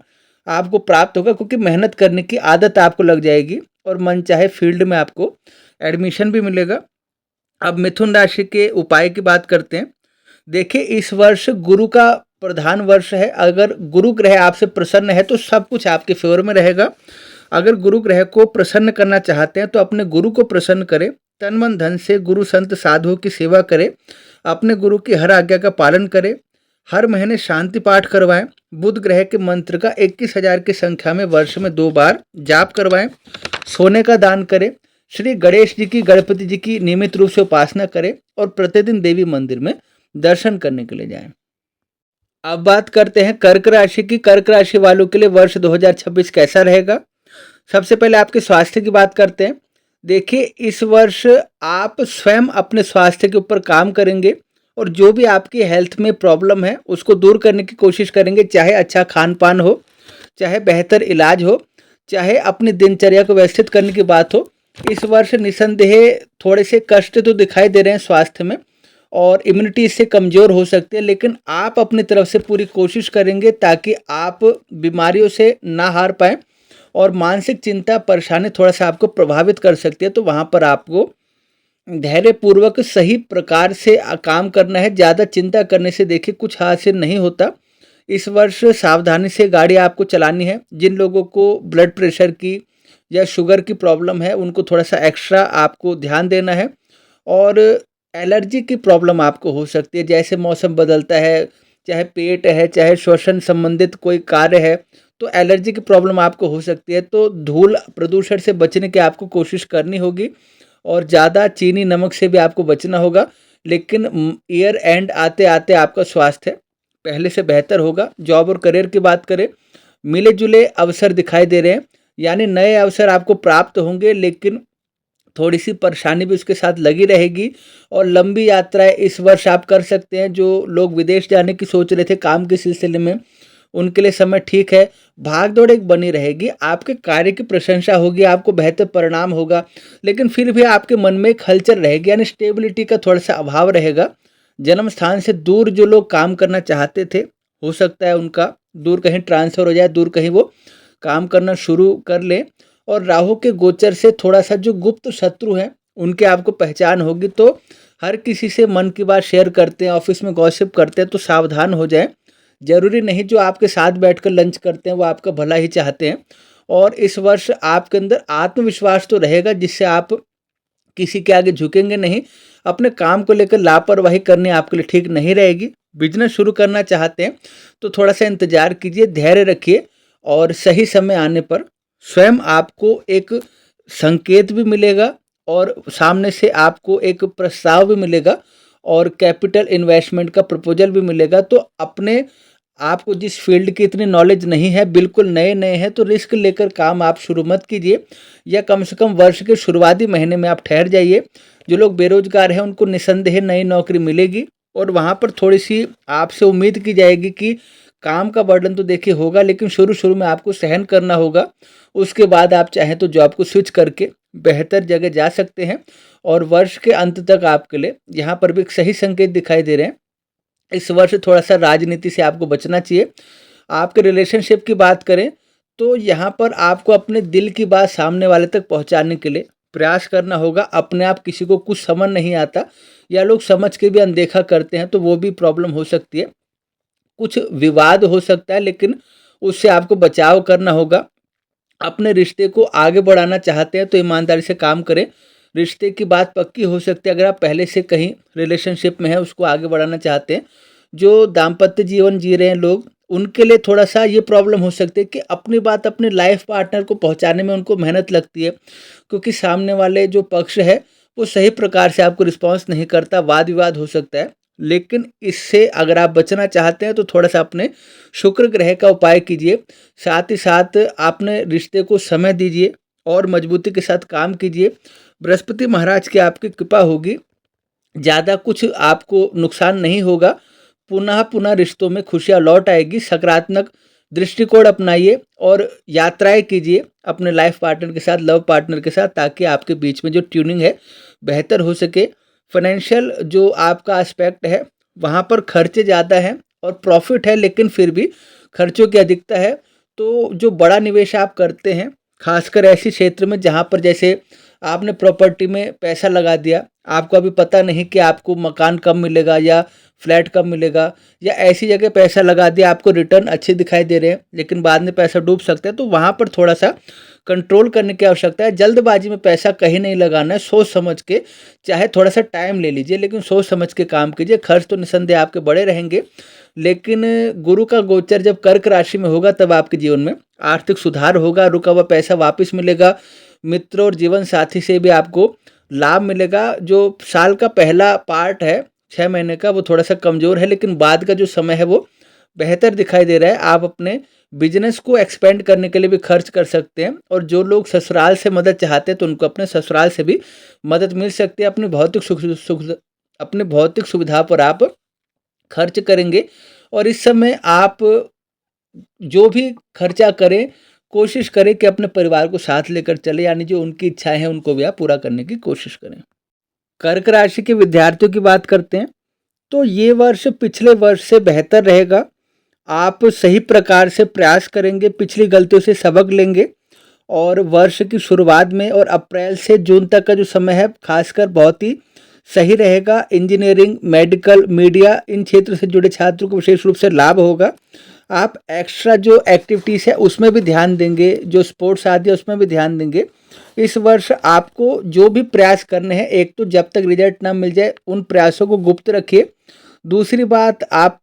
आपको प्राप्त होगा, क्योंकि मेहनत करने की आदत आपको लग जाएगी और मनचाहे फील्ड में आपको एडमिशन भी मिलेगा। अब मिथुन राशि के उपाय की बात करते हैं। देखिए, इस वर्ष गुरु का प्रधान वर्ष है। अगर गुरु ग्रह आपसे प्रसन्न है तो सब कुछ आपके फेवर में रहेगा। अगर गुरु ग्रह को प्रसन्न करना चाहते हैं तो अपने गुरु को प्रसन्न करें, तन मन धन से गुरु संत साधुओं की सेवा करें, अपने गुरु की हर आज्ञा का पालन करें, हर महीने शांति पाठ करवाएं, बुध ग्रह के मंत्र का 21,000 की संख्या में वर्ष में 2 बार जाप करवाएं, सोने का दान करें, श्री गणेश जी की, गणपति जी की नियमित रूप से उपासना करें और प्रतिदिन देवी मंदिर में दर्शन करने के लिए जाएं। अब बात करते हैं कर्क राशि की। कर्क राशि वालों के लिए वर्ष 2026 कैसा रहेगा? सबसे पहले आपके स्वास्थ्य की बात करते हैं। देखिए, इस वर्ष आप स्वयं अपने स्वास्थ्य के ऊपर काम करेंगे और जो भी आपकी हेल्थ में प्रॉब्लम है उसको दूर करने की कोशिश करेंगे, चाहे अच्छा खान पान हो, चाहे बेहतर इलाज हो, चाहे अपनी दिनचर्या को व्यवस्थित करने की बात हो। इस वर्ष निसंदेह थोड़े से कष्ट तो दिखाई दे रहे हैं स्वास्थ्य में और इम्यूनिटी इससे कमज़ोर हो सकती है, लेकिन आप अपनी तरफ से पूरी कोशिश करेंगे ताकि आप बीमारियों से ना हार पाएँ। और मानसिक चिंता परेशानी थोड़ा सा आपको प्रभावित कर सकती है, तो वहाँ पर आपको धैर्यपूर्वक सही प्रकार से काम करना है। ज़्यादा चिंता करने से देखिए कुछ हासिल नहीं होता। इस वर्ष सावधानी से गाड़ी आपको चलानी है। जिन लोगों को ब्लड प्रेशर की या शुगर की प्रॉब्लम है उनको थोड़ा सा एक्स्ट्रा आपको ध्यान देना है। और एलर्जी की प्रॉब्लम आपको हो सकती है, जैसे मौसम बदलता है, चाहे पेट है, चाहे श्वसन संबंधित कोई कार्य है, तो एलर्जी की प्रॉब्लम आपको हो सकती है। तो धूल प्रदूषण से बचने की आपको कोशिश करनी होगी और ज़्यादा चीनी नमक से भी आपको बचना होगा। लेकिन ईयर एंड आते आते आपका स्वास्थ्य पहले से बेहतर होगा। जॉब और करियर की बात करें, मिले जुले अवसर दिखाई दे रहे हैं, यानी नए अवसर आपको प्राप्त होंगे, लेकिन थोड़ी सी परेशानी भी उसके साथ लगी रहेगी। और लंबी यात्राएं इस वर्ष आप कर सकते हैं। जो लोग विदेश जाने की सोच रहे थे काम के सिलसिले में, उनके लिए समय ठीक है। भाग दौड़ एक बनी रहेगी, आपके कार्य की प्रशंसा होगी, आपको बेहतर परिणाम होगा, लेकिन फिर भी आपके मन में एक हलचल रहेगी, यानी स्टेबिलिटी का थोड़ा सा अभाव रहेगा। जन्म स्थान से दूर जो लोग काम करना चाहते थे, हो सकता है उनका दूर कहीं ट्रांसफ़र हो जाए, दूर कहीं वो काम करना शुरू कर लें। और राहु के गोचर से थोड़ा सा जो गुप्त शत्रु हैं उनके आपको पहचान होगी। तो हर किसी से मन की बात शेयर करते हैं, ऑफिस में गॉसिप करते हैं, तो सावधान हो जाएं। ज़रूरी नहीं जो आपके साथ बैठकर लंच करते हैं वो आपका भला ही चाहते हैं। और इस वर्ष आपके अंदर आत्मविश्वास तो रहेगा, जिससे आप किसी के आगे झुकेंगे नहीं। अपने काम को लेकर लापरवाही करनी आपके लिए ठीक नहीं रहेगी। बिजनेस शुरू करना चाहते हैं तो थोड़ा सा इंतजार कीजिए, धैर्य रखिए और सही समय आने पर स्वयं आपको एक संकेत भी मिलेगा और सामने से आपको एक प्रस्ताव भी मिलेगा और कैपिटल इन्वेस्टमेंट का प्रपोजल भी मिलेगा। तो अपने आपको जिस फील्ड की इतनी नॉलेज नहीं है, बिल्कुल नए नए हैं, तो रिस्क लेकर काम आप शुरू मत कीजिए, या कम से कम वर्ष के शुरुआती महीने में आप ठहर जाइए। जो लोग बेरोजगार हैं उनको निसंदेह नई नौकरी मिलेगी और वहाँ पर थोड़ी सी आपसे उम्मीद की जाएगी कि काम का बर्डन तो देखिए होगा, लेकिन शुरू शुरू में आपको सहन करना होगा। उसके बाद आप चाहें तो जॉब को स्विच करके बेहतर जगह जा सकते हैं और वर्ष के अंत तक आपके लिए यहाँ पर भी एक सही संकेत दिखाई दे रहे हैं। इस वर्ष थोड़ा सा राजनीति से आपको बचना चाहिए। आपके रिलेशनशिप की बात करें तो यहाँ पर आपको अपने दिल की बात सामने वाले तक पहुँचाने के लिए प्रयास करना होगा। अपने आप किसी को कुछ समझ नहीं आता या लोग समझ के भी अनदेखा करते हैं तो वो भी प्रॉब्लम हो सकती है। कुछ विवाद हो सकता है, लेकिन उससे आपको बचाव करना होगा। अपने रिश्ते को आगे बढ़ाना चाहते हैं तो ईमानदारी से काम करें। रिश्ते की बात पक्की हो सकती है अगर आप पहले से कहीं रिलेशनशिप में हैं, उसको आगे बढ़ाना चाहते हैं। जो दाम्पत्य जीवन जी रहे हैं लोग, उनके लिए थोड़ा सा ये प्रॉब्लम हो सकती है कि अपनी बात अपने लाइफ पार्टनर को पहुंचाने में उनको मेहनत लगती है, क्योंकि सामने वाले जो पक्ष है वो सही प्रकार से आपको रिस्पॉन्स नहीं करता, वाद विवाद हो सकता है। लेकिन इससे अगर आप बचना चाहते हैं तो थोड़ा सा अपने शुक्र ग्रह का उपाय कीजिए। साथ ही साथ अपने रिश्ते को समय दीजिए और मजबूती के साथ काम कीजिए। बृहस्पति महाराज की आपकी कृपा होगी, ज़्यादा कुछ आपको नुकसान नहीं होगा। पुनः पुनः रिश्तों में खुशियाँ लौट आएगी। सकारात्मक दृष्टिकोण अपनाइए और यात्राएं कीजिए अपने लाइफ पार्टनर के साथ, लव पार्टनर के साथ, ताकि आपके बीच में जो ट्यूनिंग है बेहतर हो सके। फाइनेंशियल जो आपका एस्पेक्ट है वहाँ पर खर्चे ज़्यादा हैं और प्रॉफिट है, लेकिन फिर भी खर्चों की अधिकता है। तो जो बड़ा निवेश आप करते हैं, खासकर ऐसे क्षेत्र में जहाँ पर जैसे आपने प्रॉपर्टी में पैसा लगा दिया, आपको अभी पता नहीं कि आपको मकान कब मिलेगा या फ्लैट कब मिलेगा, या ऐसी जगह पैसा लगा दिया आपको रिटर्न अच्छे दिखाई दे रहे हैं लेकिन बाद में पैसा डूब सकता है, तो वहाँ पर थोड़ा सा कंट्रोल करने की आवश्यकता है। जल्दबाजी में पैसा कहीं नहीं लगाना है, सोच समझ के, चाहे थोड़ा सा टाइम ले लीजिए लेकिन सोच समझ के काम कीजिए। खर्च तो निसंदेह आपके बड़े रहेंगे, लेकिन गुरु का गोचर जब कर्क राशि में होगा तब आपके जीवन में आर्थिक सुधार होगा, रुका हुआ पैसा वापस मिलेगा। मित्रों और जीवन साथी से भी आपको लाभ मिलेगा। जो साल का पहला पार्ट है 6 महीने का, वो थोड़ा सा कमज़ोर है, लेकिन बाद का जो समय है वो बेहतर दिखाई दे रहा है। आप अपने बिजनेस को एक्सपेंड करने के लिए भी खर्च कर सकते हैं और जो लोग ससुराल से मदद चाहते हैं तो उनको अपने ससुराल से भी मदद मिल सकती है। अपनी भौतिक सुविधा पर आप खर्च करेंगे और इस समय आप जो भी खर्चा करें, कोशिश करें कि अपने परिवार को साथ लेकर चले, यानी जो उनकी इच्छाएं हैं उनको भी आप पूरा करने की कोशिश करें। कर्क राशि के विद्यार्थियों की बात करते हैं तो ये वर्ष पिछले वर्ष से बेहतर रहेगा। आप सही प्रकार से प्रयास करेंगे, पिछली गलतियों से सबक लेंगे और वर्ष की शुरुआत में और अप्रैल से जून तक का जो समय है खासकर बहुत ही सही रहेगा। इंजीनियरिंग, मेडिकल, मीडिया, इन क्षेत्र से जुड़े छात्रों को विशेष रूप से लाभ होगा। आप एक्स्ट्रा जो एक्टिविटीज़ है उसमें भी ध्यान देंगे, जो स्पोर्ट्स आदि है उसमें भी ध्यान देंगे। इस वर्ष आपको जो भी प्रयास करने हैं, एक तो जब तक रिजल्ट ना मिल जाए उन प्रयासों को गुप्त रखिए। दूसरी बात, आप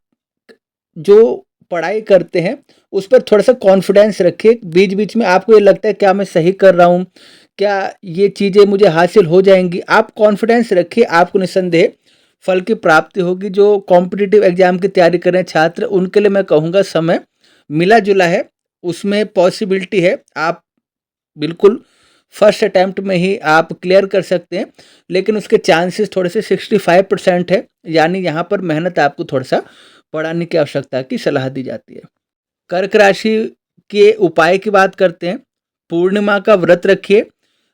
जो पढ़ाई करते हैं उस पर थोड़ा सा कॉन्फिडेंस रखिए। बीच बीच में आपको ये लगता है क्या मैं सही कर रहा हूँ, क्या ये चीज़ें मुझे हासिल हो जाएंगी, आप कॉन्फिडेंस रखिए, आपको निसंदेह फल की प्राप्ति होगी। जो कॉम्पिटिटिव एग्जाम की तैयारी कर रहे हैं छात्र, उनके लिए मैं कहूँगा समय मिला जुला है, उसमें पॉसिबिलिटी है आप बिल्कुल फर्स्ट अटैम्प्ट में ही आप क्लियर कर सकते हैं, लेकिन उसके चांसेस थोड़े से 65% है, यानी यहाँ पर मेहनत आपको थोड़ा सा बढ़ाने की आवश्यकता की सलाह दी जाती है। कर्क राशि के उपाय की बात करते हैं। पूर्णिमा का व्रत रखिए,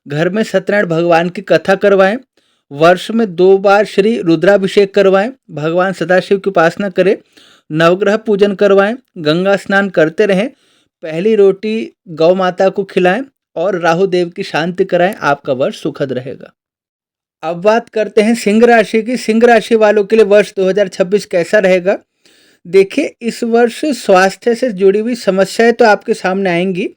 घर में सत्यनारायण भगवान की कथा करवाएं, वर्ष में 2 बार श्री रुद्राभिषेक करवाएं, भगवान सदाशिव की उपासना करें, नवग्रह पूजन करवाएं, गंगा स्नान करते रहें, पहली रोटी गौ माता को खिलाएं और राहु देव की शांति कराएं। आपका वर्ष सुखद रहेगा। अब बात करते हैं सिंह राशि की। सिंह राशि वालों के लिए वर्ष 2026 कैसा रहेगा। देखिए, इस वर्ष स्वास्थ्य से जुड़ी हुई समस्याएँ तो आपके सामने आएँगी,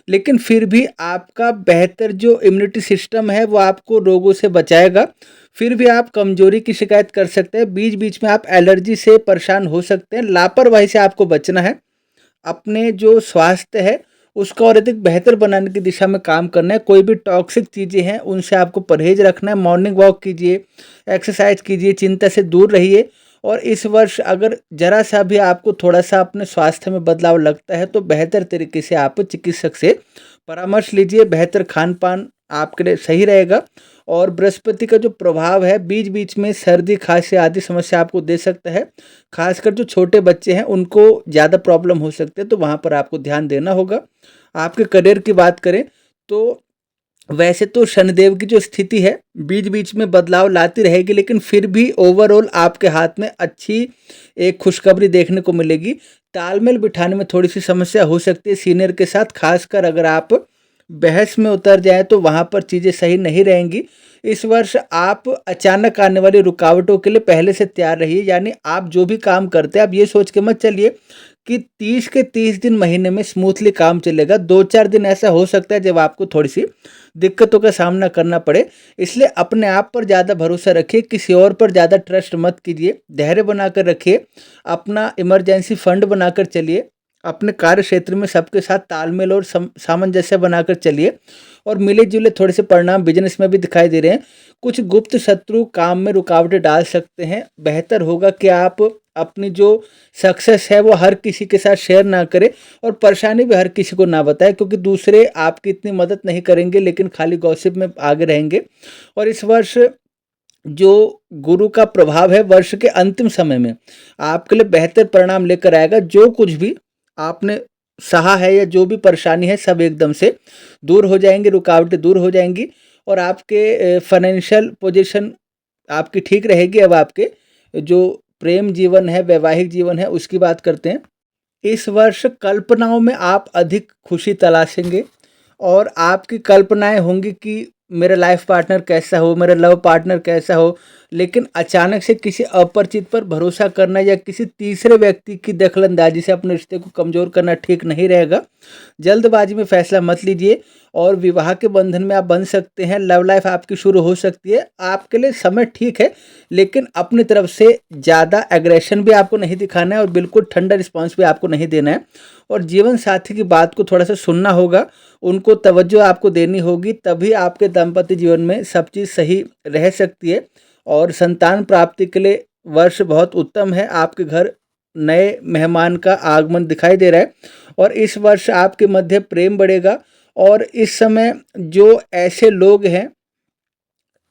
लेकिन फिर भी आपका बेहतर जो इम्यूनिटी सिस्टम है, वो आपको रोगों से बचाएगा। फिर भी आप कमज़ोरी की शिकायत कर सकते हैं, बीच-बीच में आप एलर्जी से परेशान हो सकते हैं, लापरवाही से आपको बचना है। अपने जो स्वास्थ्य है, उसको और अधिक बेहतर बनाने की दिशा में काम करना है। कोई भी टॉक्सिक चीज़ें हैं, उनसे आपको परहेज़ रखना है। मॉर्निंग वॉक कीजिए, एक्सरसाइज़ कीजिए, चिंता से दूर रहिए। और इस वर्ष अगर ज़रा-सा भी आपको थोड़ा-सा अपने स्वास्थ्य में बदलाव लगता है, तो बेहतर तरीके से आप चिकित्सक से परामर्श लीजिए। बेहतर खान-पान आपके लिए सही रहेगा। और बृहस्पति का जो प्रभाव है, बीच-बीच में सर्दी, खाँसी आदि समस्या आपको दे सकता है। खासकर जो छोटे बच्चे हैं, उनको ज़्यादा प्रॉब्लम हो सकते हैं, तो वहाँ पर आपको ध्यान देना होगा। आपके करियर की बात करें, तो वैसे तो शनिदेव की जो स्थिति है, बीच-बीच में बदलाव लाती रहेगी, लेकिन फिर भी ओवरऑल आपके हाथ में अच्छी एक खुशखबरी देखने को मिलेगी। तालमेल बिठाने में थोड़ी-सी समस्या हो सकती है सीनियर के साथ, खासकर अगर आप बहस में उतर जाएँ, तो वहाँ पर चीज़ें सही नहीं रहेंगी। इस वर्ष आप अचानक आने वाली रुकावटों के लिए पहले से तैयार रहिए, यानी आप जो भी काम करते हैं, आप ये सोच के मत चलिए कि 30 के 30 दिन महीने में स्मूथली काम चलेगा। 2-4 दिन ऐसा हो सकता है जब आपको थोड़ी-सी दिक्कतों का सामना करना पड़े। इसलिए अपने आप पर ज़्यादा भरोसा रखिए, किसी और पर ज़्यादा ट्रस्ट मत कीजिए, धैर्य बनाकर रखिए, अपना इमरजेंसी फंड बनाकर चलिए, अपने कार्य क्षेत्र में सबके साथ तालमेल और सामंजस्य बनाकर चलिए। और मिले-जुले थोड़े से परिणाम बिज़नेस में भी दिखाई दे रहे हैं। कुछ गुप्त शत्रु काम में रुकावटें डाल सकते हैं। बेहतर होगा कि आप अपनी जो सक्सेस है, वो हर किसी के साथ शेयर ना करें और परेशानी भी हर किसी को ना बताएँ, क्योंकि दूसरे आपकी इतनी मदद नहीं करेंगे, लेकिन खाली गॉसिप में आगे रहेंगे। और इस वर्ष जो गुरु का प्रभाव है, वर्ष के अंतिम समय में आपके लिए बेहतर परिणाम लेकर आएगा। जो कुछ भी आपने सहा है या जो भी परेशानी है, सब एकदम से दूर हो जाएँगी, रुकावटें दूर हो जाएँगी और आपके फाइनेंशियल पोजीशन आपकी ठीक रहेगी। अब आपके जो प्रेम जीवन है, वैवाहिक जीवन है, उसकी बात करते हैं। इस वर्ष कल्पनाओं में आप अधिक खुशी तलाशेंगे और आपकी कल्पनाएँ होंगी कि मेरा लाइफ पार्टनर कैसा हो, मेरा लव पार्टनर कैसा हो, लेकिन अचानक से किसी अपरिचित पर भरोसा करना या किसी तीसरे व्यक्ति की दखलंदाजी से अपने रिश्ते को कमज़ोर करना ठीक नहीं रहेगा। जल्दबाजी में फैसला मत लीजिए और विवाह के बंधन में आप बंध सकते हैं। लव लाइफ आपकी शुरू हो सकती है। आपके लिए समय ठीक है, लेकिन अपनी तरफ से ज़्यादा एग्रेशन भी आपको नहीं दिखाना है और बिल्कुल ठंडा रिस्पॉन्स भी आपको नहीं देना है। और जीवन साथी की बात को थोड़ा सा सुनना होगा, उनको तवज्जो आपको देनी होगी, तभी आपके दाम्पत्य जीवन में सब चीज़ सही रह सकती है। और संतान प्राप्ति के लिए वर्ष बहुत उत्तम है। आपके घर नए मेहमान का आगमन दिखाई दे रहा है और इस वर्ष आपके मध्य प्रेम बढ़ेगा। और इस समय जो ऐसे लोग हैं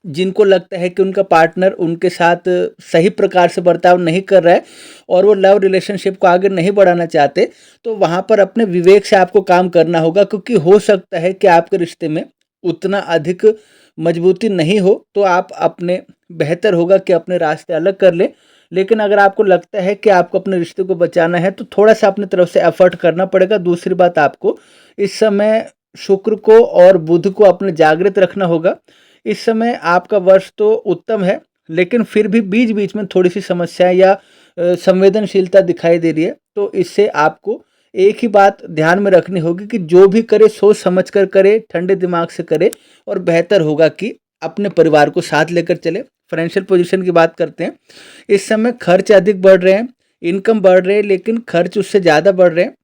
जिनको लगता है कि उनका पार्टनर उनके साथ सही प्रकार से बर्ताव नहीं कर रहा है और वो लव रिलेशनशिप को आगे नहीं बढ़ाना चाहते, तो वहाँ पर अपने विवेक से आपको काम करना होगा, क्योंकि हो सकता है कि आपके रिश्ते में उतना अधिक मजबूती नहीं हो, तो आप अपने बेहतर होगा कि अपने रास्ते अलग कर लें। लेकिन अगर आपको लगता है कि आपको अपने रिश्ते को बचाना है, तो थोड़ा-सा अपनी तरफ से एफर्ट करना पड़ेगा। दूसरी बात, आपको इस समय शुक्र को और बुध को अपने जागृत रखना होगा। इस समय आपका वर्ष तो उत्तम है, लेकिन फिर भी बीच-बीच में थोड़ी-सी समस्याएँ या संवेदनशीलता दिखाई दे रही है। तो इससे आपको एक ही बात ध्यान में रखनी होगी कि जो भी करे सोच समझ कर करे, ठंडे दिमाग से करे और बेहतर होगा कि अपने परिवार को साथ लेकर चले। फाइनेंशियल पोजीशन की बात करते हैं। इस समय खर्च अधिक बढ़ रहे हैं, इनकम बढ़ रही है, लेकिन खर्च उससे ज़्यादा बढ़ रहे हैं।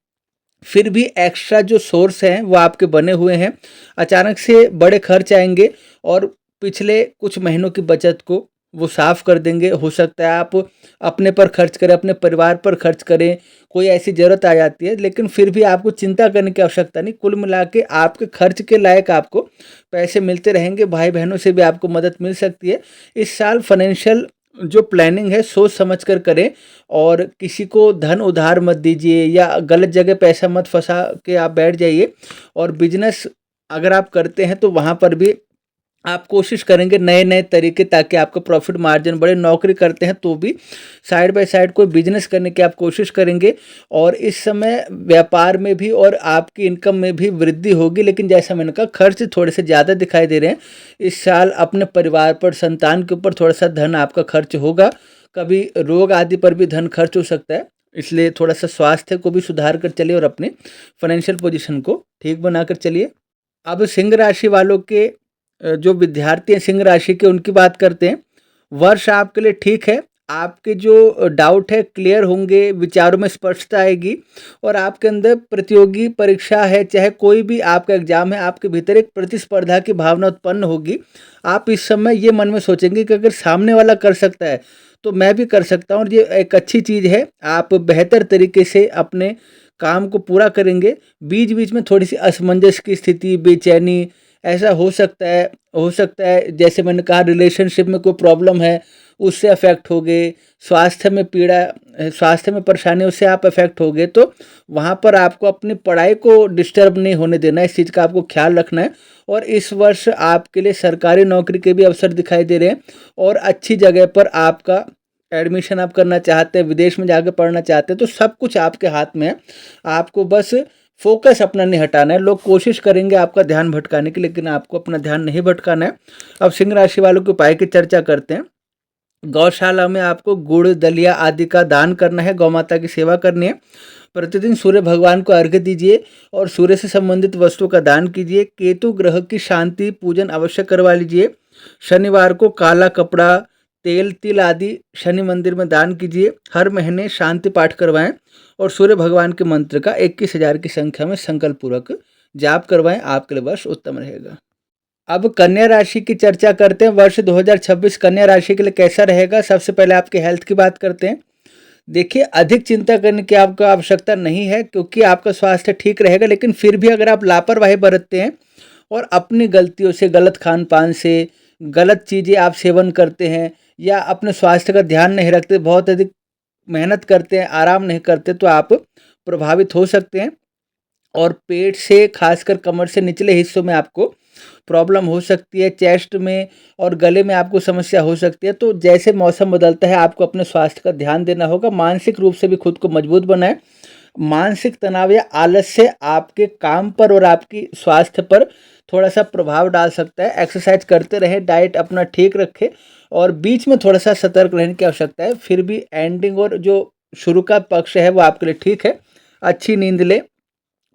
फिर भी एक्स्ट्रा जो सोर्स हैं वो आपके बने हुए हैं। अचानक से बड़े खर्च आएँगे और पिछले कुछ महीनों की बचत को वो साफ़ कर देंगे। हो सकता है आप अपने पर खर्च करें, अपने परिवार पर खर्च करें, कोई ऐसी ज़रूरत आ जाती है, लेकिन फिर भी आपको चिंता करने की आवश्यकता नहीं। कुल मिला के आपके खर्च के लायक आपको पैसे मिलते रहेंगे। भाई-बहनों से भी आपको मदद मिल सकती है। इस साल फाइनेंशियल जो प्लानिंग है सोच समझ कर करें और किसी को धन उधार मत दीजिए या गलत जगह पैसा मत फंसा के आप बैठ जाइए। और बिजनेस अगर आप करते हैं तो वहाँ पर भी आप कोशिश करेंगे नए-नए तरीके, ताकि आपका प्रॉफिट मार्जिन बढ़े। नौकरी करते हैं तो भी साइड बाय साइड कोई बिजनेस करने की आप कोशिश करेंगे और इस समय व्यापार में भी और आपकी इनकम में भी वृद्धि होगी। लेकिन जैसा मैंने कहा, खर्च थोड़े से ज़्यादा दिखाई दे रहे हैं। इस साल अपने परिवार पर, संतान के ऊपर थोड़ा-सा धन आपका खर्च होगा। कभी रोग आदि पर भी धन खर्च हो सकता है। इसलिए थोड़ा सा स्वास्थ्य को भी सुधार कर चलिए और अपने फाइनेंशियल पोजीशन को ठीक बनाकर चलिए। अब सिंह राशि वालों के जो विद्यार्थी हैं सिंह राशि के, उनकी बात करते हैं। वर्ष आपके लिए ठीक है। आपके जो डाउट है क्लियर होंगे, विचारों में स्पष्टता आएगी और आपके अंदर प्रतियोगी परीक्षा है, चाहे कोई भी आपका एग्जाम है, आपके भीतर एक प्रतिस्पर्धा की भावना उत्पन्न होगी। आप इस समय ये मन में सोचेंगे कि अगर सामने वाला कर सकता है तो मैं भी कर सकता हूँ, और ये एक अच्छी चीज़ है। आप बेहतर तरीके से अपने काम को पूरा करेंगे। बीच बीच में थोड़ी सी असमंजस की स्थिति, बेचैनी, ऐसा हो सकता है जैसे मैंने कहा रिलेशनशिप में कोई प्रॉब्लम है उससे अफेक्ट हो गए, स्वास्थ्य में पीड़ा, स्वास्थ्य में परेशानी, उससे आप अफेक्ट हो गए, तो वहाँ पर आपको अपनी पढ़ाई को डिस्टर्ब नहीं होने देना है। इस चीज़ का आपको ख्याल रखना है। और इस वर्ष आपके लिए सरकारी नौकरी के भी अवसर दिखाई दे रहे हैं और अच्छी जगह पर आपका एडमिशन आप करना चाहते हैं, विदेश में जाकर पढ़ना चाहते हैं, तो सब कुछ आपके हाथ में है। आपको बस फोकस अपना नहीं हटाना है। लोग कोशिश करेंगे आपका ध्यान भटकाने की, लेकिन आपको अपना ध्यान नहीं भटकाना है। अब सिंह राशि वालों के उपाय की चर्चा करते हैं। गौशाला में आपको गुड़, दलिया आदि का दान करना है, गौ माता की सेवा करनी है। प्रतिदिन सूर्य भगवान को अर्घ्य दीजिए और सूर्य से संबंधित वस्तु का दान कीजिए। केतु ग्रह की शांति पूजन अवश्य करवा लीजिए। शनिवार को काला कपड़ा, तेल, तिल आदि शनि मंदिर में दान कीजिए। हर महीने शांति पाठ करवाएं और सूर्य भगवान के मंत्र का 21,000 की संख्या में संकल्प पूर्वक जाप करवाएं। आपके लिए वर्ष उत्तम रहेगा। अब कन्या राशि की चर्चा करते हैं। वर्ष 2026 कन्या राशि के लिए कैसा रहेगा। सबसे पहले आपके हेल्थ की बात करते हैं। देखिए, अधिक चिंता करने की आपको आवश्यकता नहीं है क्योंकि आपका स्वास्थ्य ठीक रहेगा, लेकिन फिर भी अगर आप लापरवाही बरतते हैं और अपनी गलतियों से, गलत खान पान से, गलत चीज़ें आप सेवन करते हैं या अपने स्वास्थ्य का ध्यान नहीं रखते, बहुत अधिक मेहनत करते हैं, आराम नहीं करते, तो आप प्रभावित हो सकते हैं और पेट से, खासकर कमर से निचले हिस्सों में आपको प्रॉब्लम हो सकती है। चेस्ट में और गले में आपको समस्या हो सकती है। तो जैसे मौसम बदलता है आपको अपने स्वास्थ्य का ध्यान देना होगा। मानसिक रूप से भी खुद को मजबूत बनाएं। मानसिक तनाव या आलस्य आपके काम पर और आपकी स्वास्थ्य पर थोड़ा सा प्रभाव डाल सकता है। एक्सरसाइज करते रहें, डाइट अपना ठीक रखें और बीच में थोड़ा सा सतर्क रहने की आवश्यकता है। फिर भी एंडिंग और जो शुरू का पक्ष है वो आपके लिए ठीक है। अच्छी नींद लें,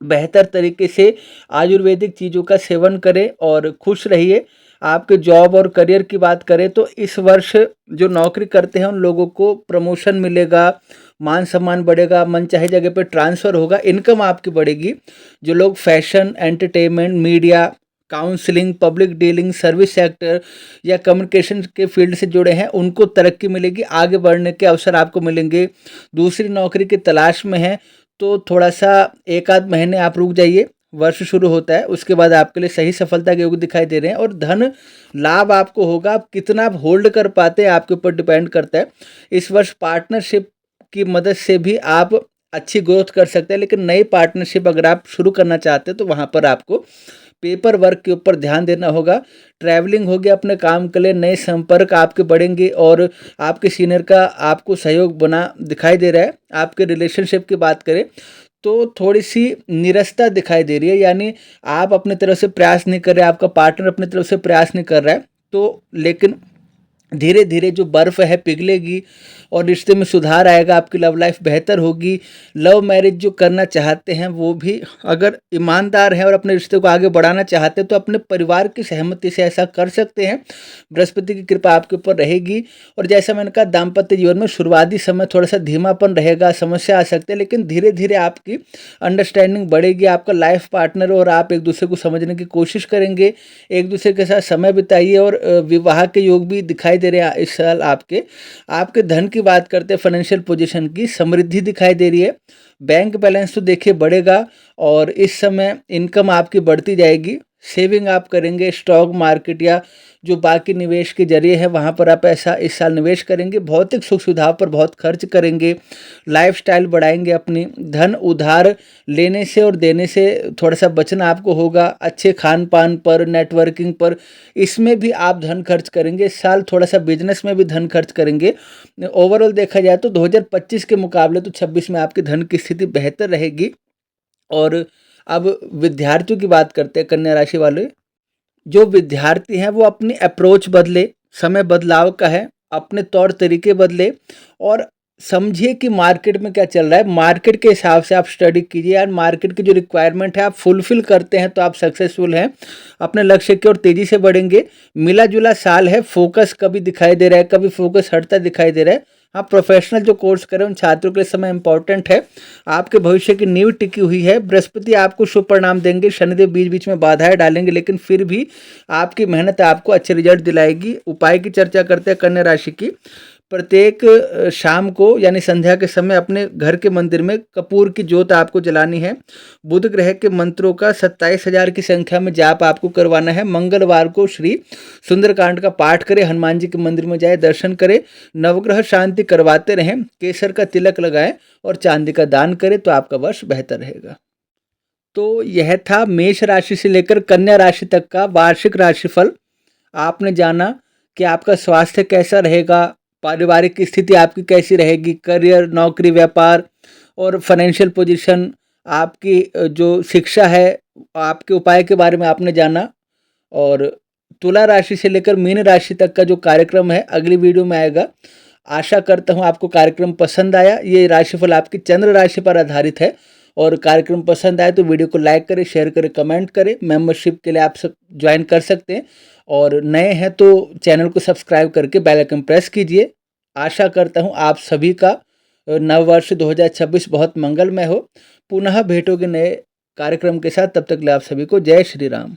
बेहतर तरीके से आयुर्वेदिक चीज़ों का सेवन करें और खुश रहिए। आपके जॉब और करियर की बात करें तो इस वर्ष जो नौकरी करते हैं उन लोगों को प्रमोशन मिलेगा, मान सम्मान बढ़ेगा, मनचाही जगह पे ट्रांसफ़र होगा, इनकम आपकी बढ़ेगी। जो लोग fashion, entertainment, media, counselling, public dealing, service sector या कम्युनिकेशन के फील्ड से जुड़े हैं उनको तरक्की मिलेगी, आगे बढ़ने के अवसर आपको मिलेंगे। दूसरी नौकरी की तलाश में हैं तो थोड़ा सा 1 आध महीने आप रुक जाइए। वर्ष शुरू होता है, उसके बाद आपके लिए सही सफलता के योग दिखाई दे रहे हैं और धन लाभ आपको होगा। आप कितना आप होल्ड कर पाते हैं आपके ऊपर डिपेंड करता है। इस वर्ष पार्टनरशिप की मदद से भी आप अच्छी ग्रोथ कर सकते हैं, लेकिन नई पार्टनरशिप अगर आप शुरू करना चाहते हैं तो वहाँ पर आपको पेपर वर्क के ऊपर ध्यान देना होगा। ट्रैवलिंग होगी अपने काम के लिए, नए संपर्क आपके बढ़ेंगे और आपके सीनियर का आपको सहयोग बना दिखाई दे रहा है। आपके रिलेशनशिप की बात करें तो थोड़ी सी निरस्ता दिखाई दे रही है, यानी आप अपनी तरफ से प्रयास नहीं कर रहे, आपका पार्टनर अपनी तरफ से प्रयास नहीं कर रहा है, तो लेकिन धीरे धीरे जो बर्फ़ है पिघलेगी और रिश्ते में सुधार आएगा, आपकी लव लाइफ बेहतर होगी। लव मैरिज जो करना चाहते हैं वो भी अगर ईमानदार हैं और अपने रिश्ते को आगे बढ़ाना चाहते हैं तो अपने परिवार की सहमति से ऐसा कर सकते हैं। बृहस्पति की कृपा आपके ऊपर रहेगी और जैसा मैंने कहा दाम्पत्य जीवन में शुरुआती समय थोड़ा सा धीमापन रहेगा, समस्या आ सकती है, लेकिन धीरे धीरे आपकी अंडरस्टैंडिंग बढ़ेगी। आपका लाइफ पार्टनर और आप एक दूसरे को समझने की कोशिश करेंगे, एक दूसरे के साथ समय बिताइए और विवाह के योग भी दिखाई दे रहे हैं इस साल। आपके धन की बात करते हैं, फाइनेंशियल पोजीशन की समृद्धि दिखाई दे रही है। बैंक बैलेंस तो देखिए बढ़ेगा और इस समय इनकम आपकी बढ़ती जाएगी। सेविंग आप करेंगे, स्टॉक मार्केट या जो बाकी निवेश के जरिए है वहाँ पर आप ऐसा इस साल निवेश करेंगे। भौतिक सुख सुविधाओं पर बहुत खर्च करेंगे, लाइफस्टाइल बढ़ाएंगे अपनी। धन उधार लेने से और देने से थोड़ा सा बचना आपको होगा। अच्छे खान पान पर, नेटवर्किंग पर, इसमें भी आप धन खर्च करेंगे। इस साल थोड़ा सा बिजनेस में भी धन खर्च करेंगे। ओवरऑल देखा जाए तो 2025 के मुकाबले तो 26 में आपकी धन की स्थिति बेहतर रहेगी। और अब विद्यार्थियों की बात करते हैं, कन्या राशि वाले जो विद्यार्थी हैं वो अपनी अप्रोच बदले, समय बदलाव का है, अपने तौर तरीके बदले और समझिए कि मार्केट में क्या चल रहा है, मार्केट के हिसाब से आप स्टडी कीजिए यार। मार्केट की जो रिक्वायरमेंट है आप फुलफिल करते हैं तो आप सक्सेसफुल हैं, अपने लक्ष्य की ओर तेजी से बढ़ेंगे। मिला जुला साल है, फोकस कभी दिखाई दे रहा है, कभी फोकस हटता दिखाई दे रहा है। हाँ, प्रोफेशनल जो कोर्स करें उन छात्रों के लिए समय इंपॉर्टेंट है। आपके भविष्य की नींव टिकी हुई है। बृहस्पति आपको शुभ परिणाम देंगे, शनिदेव बीच बीच में बाधाएं डालेंगे, लेकिन फिर भी आपकी मेहनत आपको अच्छे रिजल्ट दिलाएगी। उपाय की चर्चा करते हैं कन्या राशि की। प्रत्येक शाम को यानी संध्या के समय अपने घर के मंदिर में कपूर की ज्योत आपको जलानी है। बुध ग्रह के मंत्रों का 27,000 की संख्या में जाप आपको करवाना है। मंगलवार को श्री सुंदरकांड का पाठ करें, हनुमान जी के मंदिर में जाए, दर्शन करें, नवग्रह शांति करवाते रहें, केसर का तिलक लगाएं और चांदी का दान करें तो आपका वर्ष बेहतर रहेगा। तो यह था मेष राशि से लेकर कन्या राशि तक का वार्षिक राशिफल। आपने जाना कि आपका स्वास्थ्य कैसा रहेगा, पारिवारिक स्थिति आपकी कैसी रहेगी, करियर, नौकरी, व्यापार और फाइनेंशियल पोजीशन, आपकी जो शिक्षा है, आपके उपाय के बारे में आपने जाना। और तुला राशि से लेकर मीन राशि तक का जो कार्यक्रम है अगली वीडियो में आएगा। आशा करता हूँ आपको कार्यक्रम पसंद आया। ये राशिफल आपकी चंद्र राशि पर आधारित है और कार्यक्रम पसंद आए तो वीडियो को लाइक करें, शेयर करें, कमेंट करें। मेंबरशिप के लिए आप सब ज्वाइन कर सकते हैं और नए हैं तो चैनल को सब्सक्राइब करके बेल आइकन प्रेस कीजिए। आशा करता हूँ आप सभी का नववर्ष 2026 बहुत मंगलमय हो। पुनः भेंटोगे नए कार्यक्रम के साथ, तब तक के लिए आप सभी को जय श्री राम।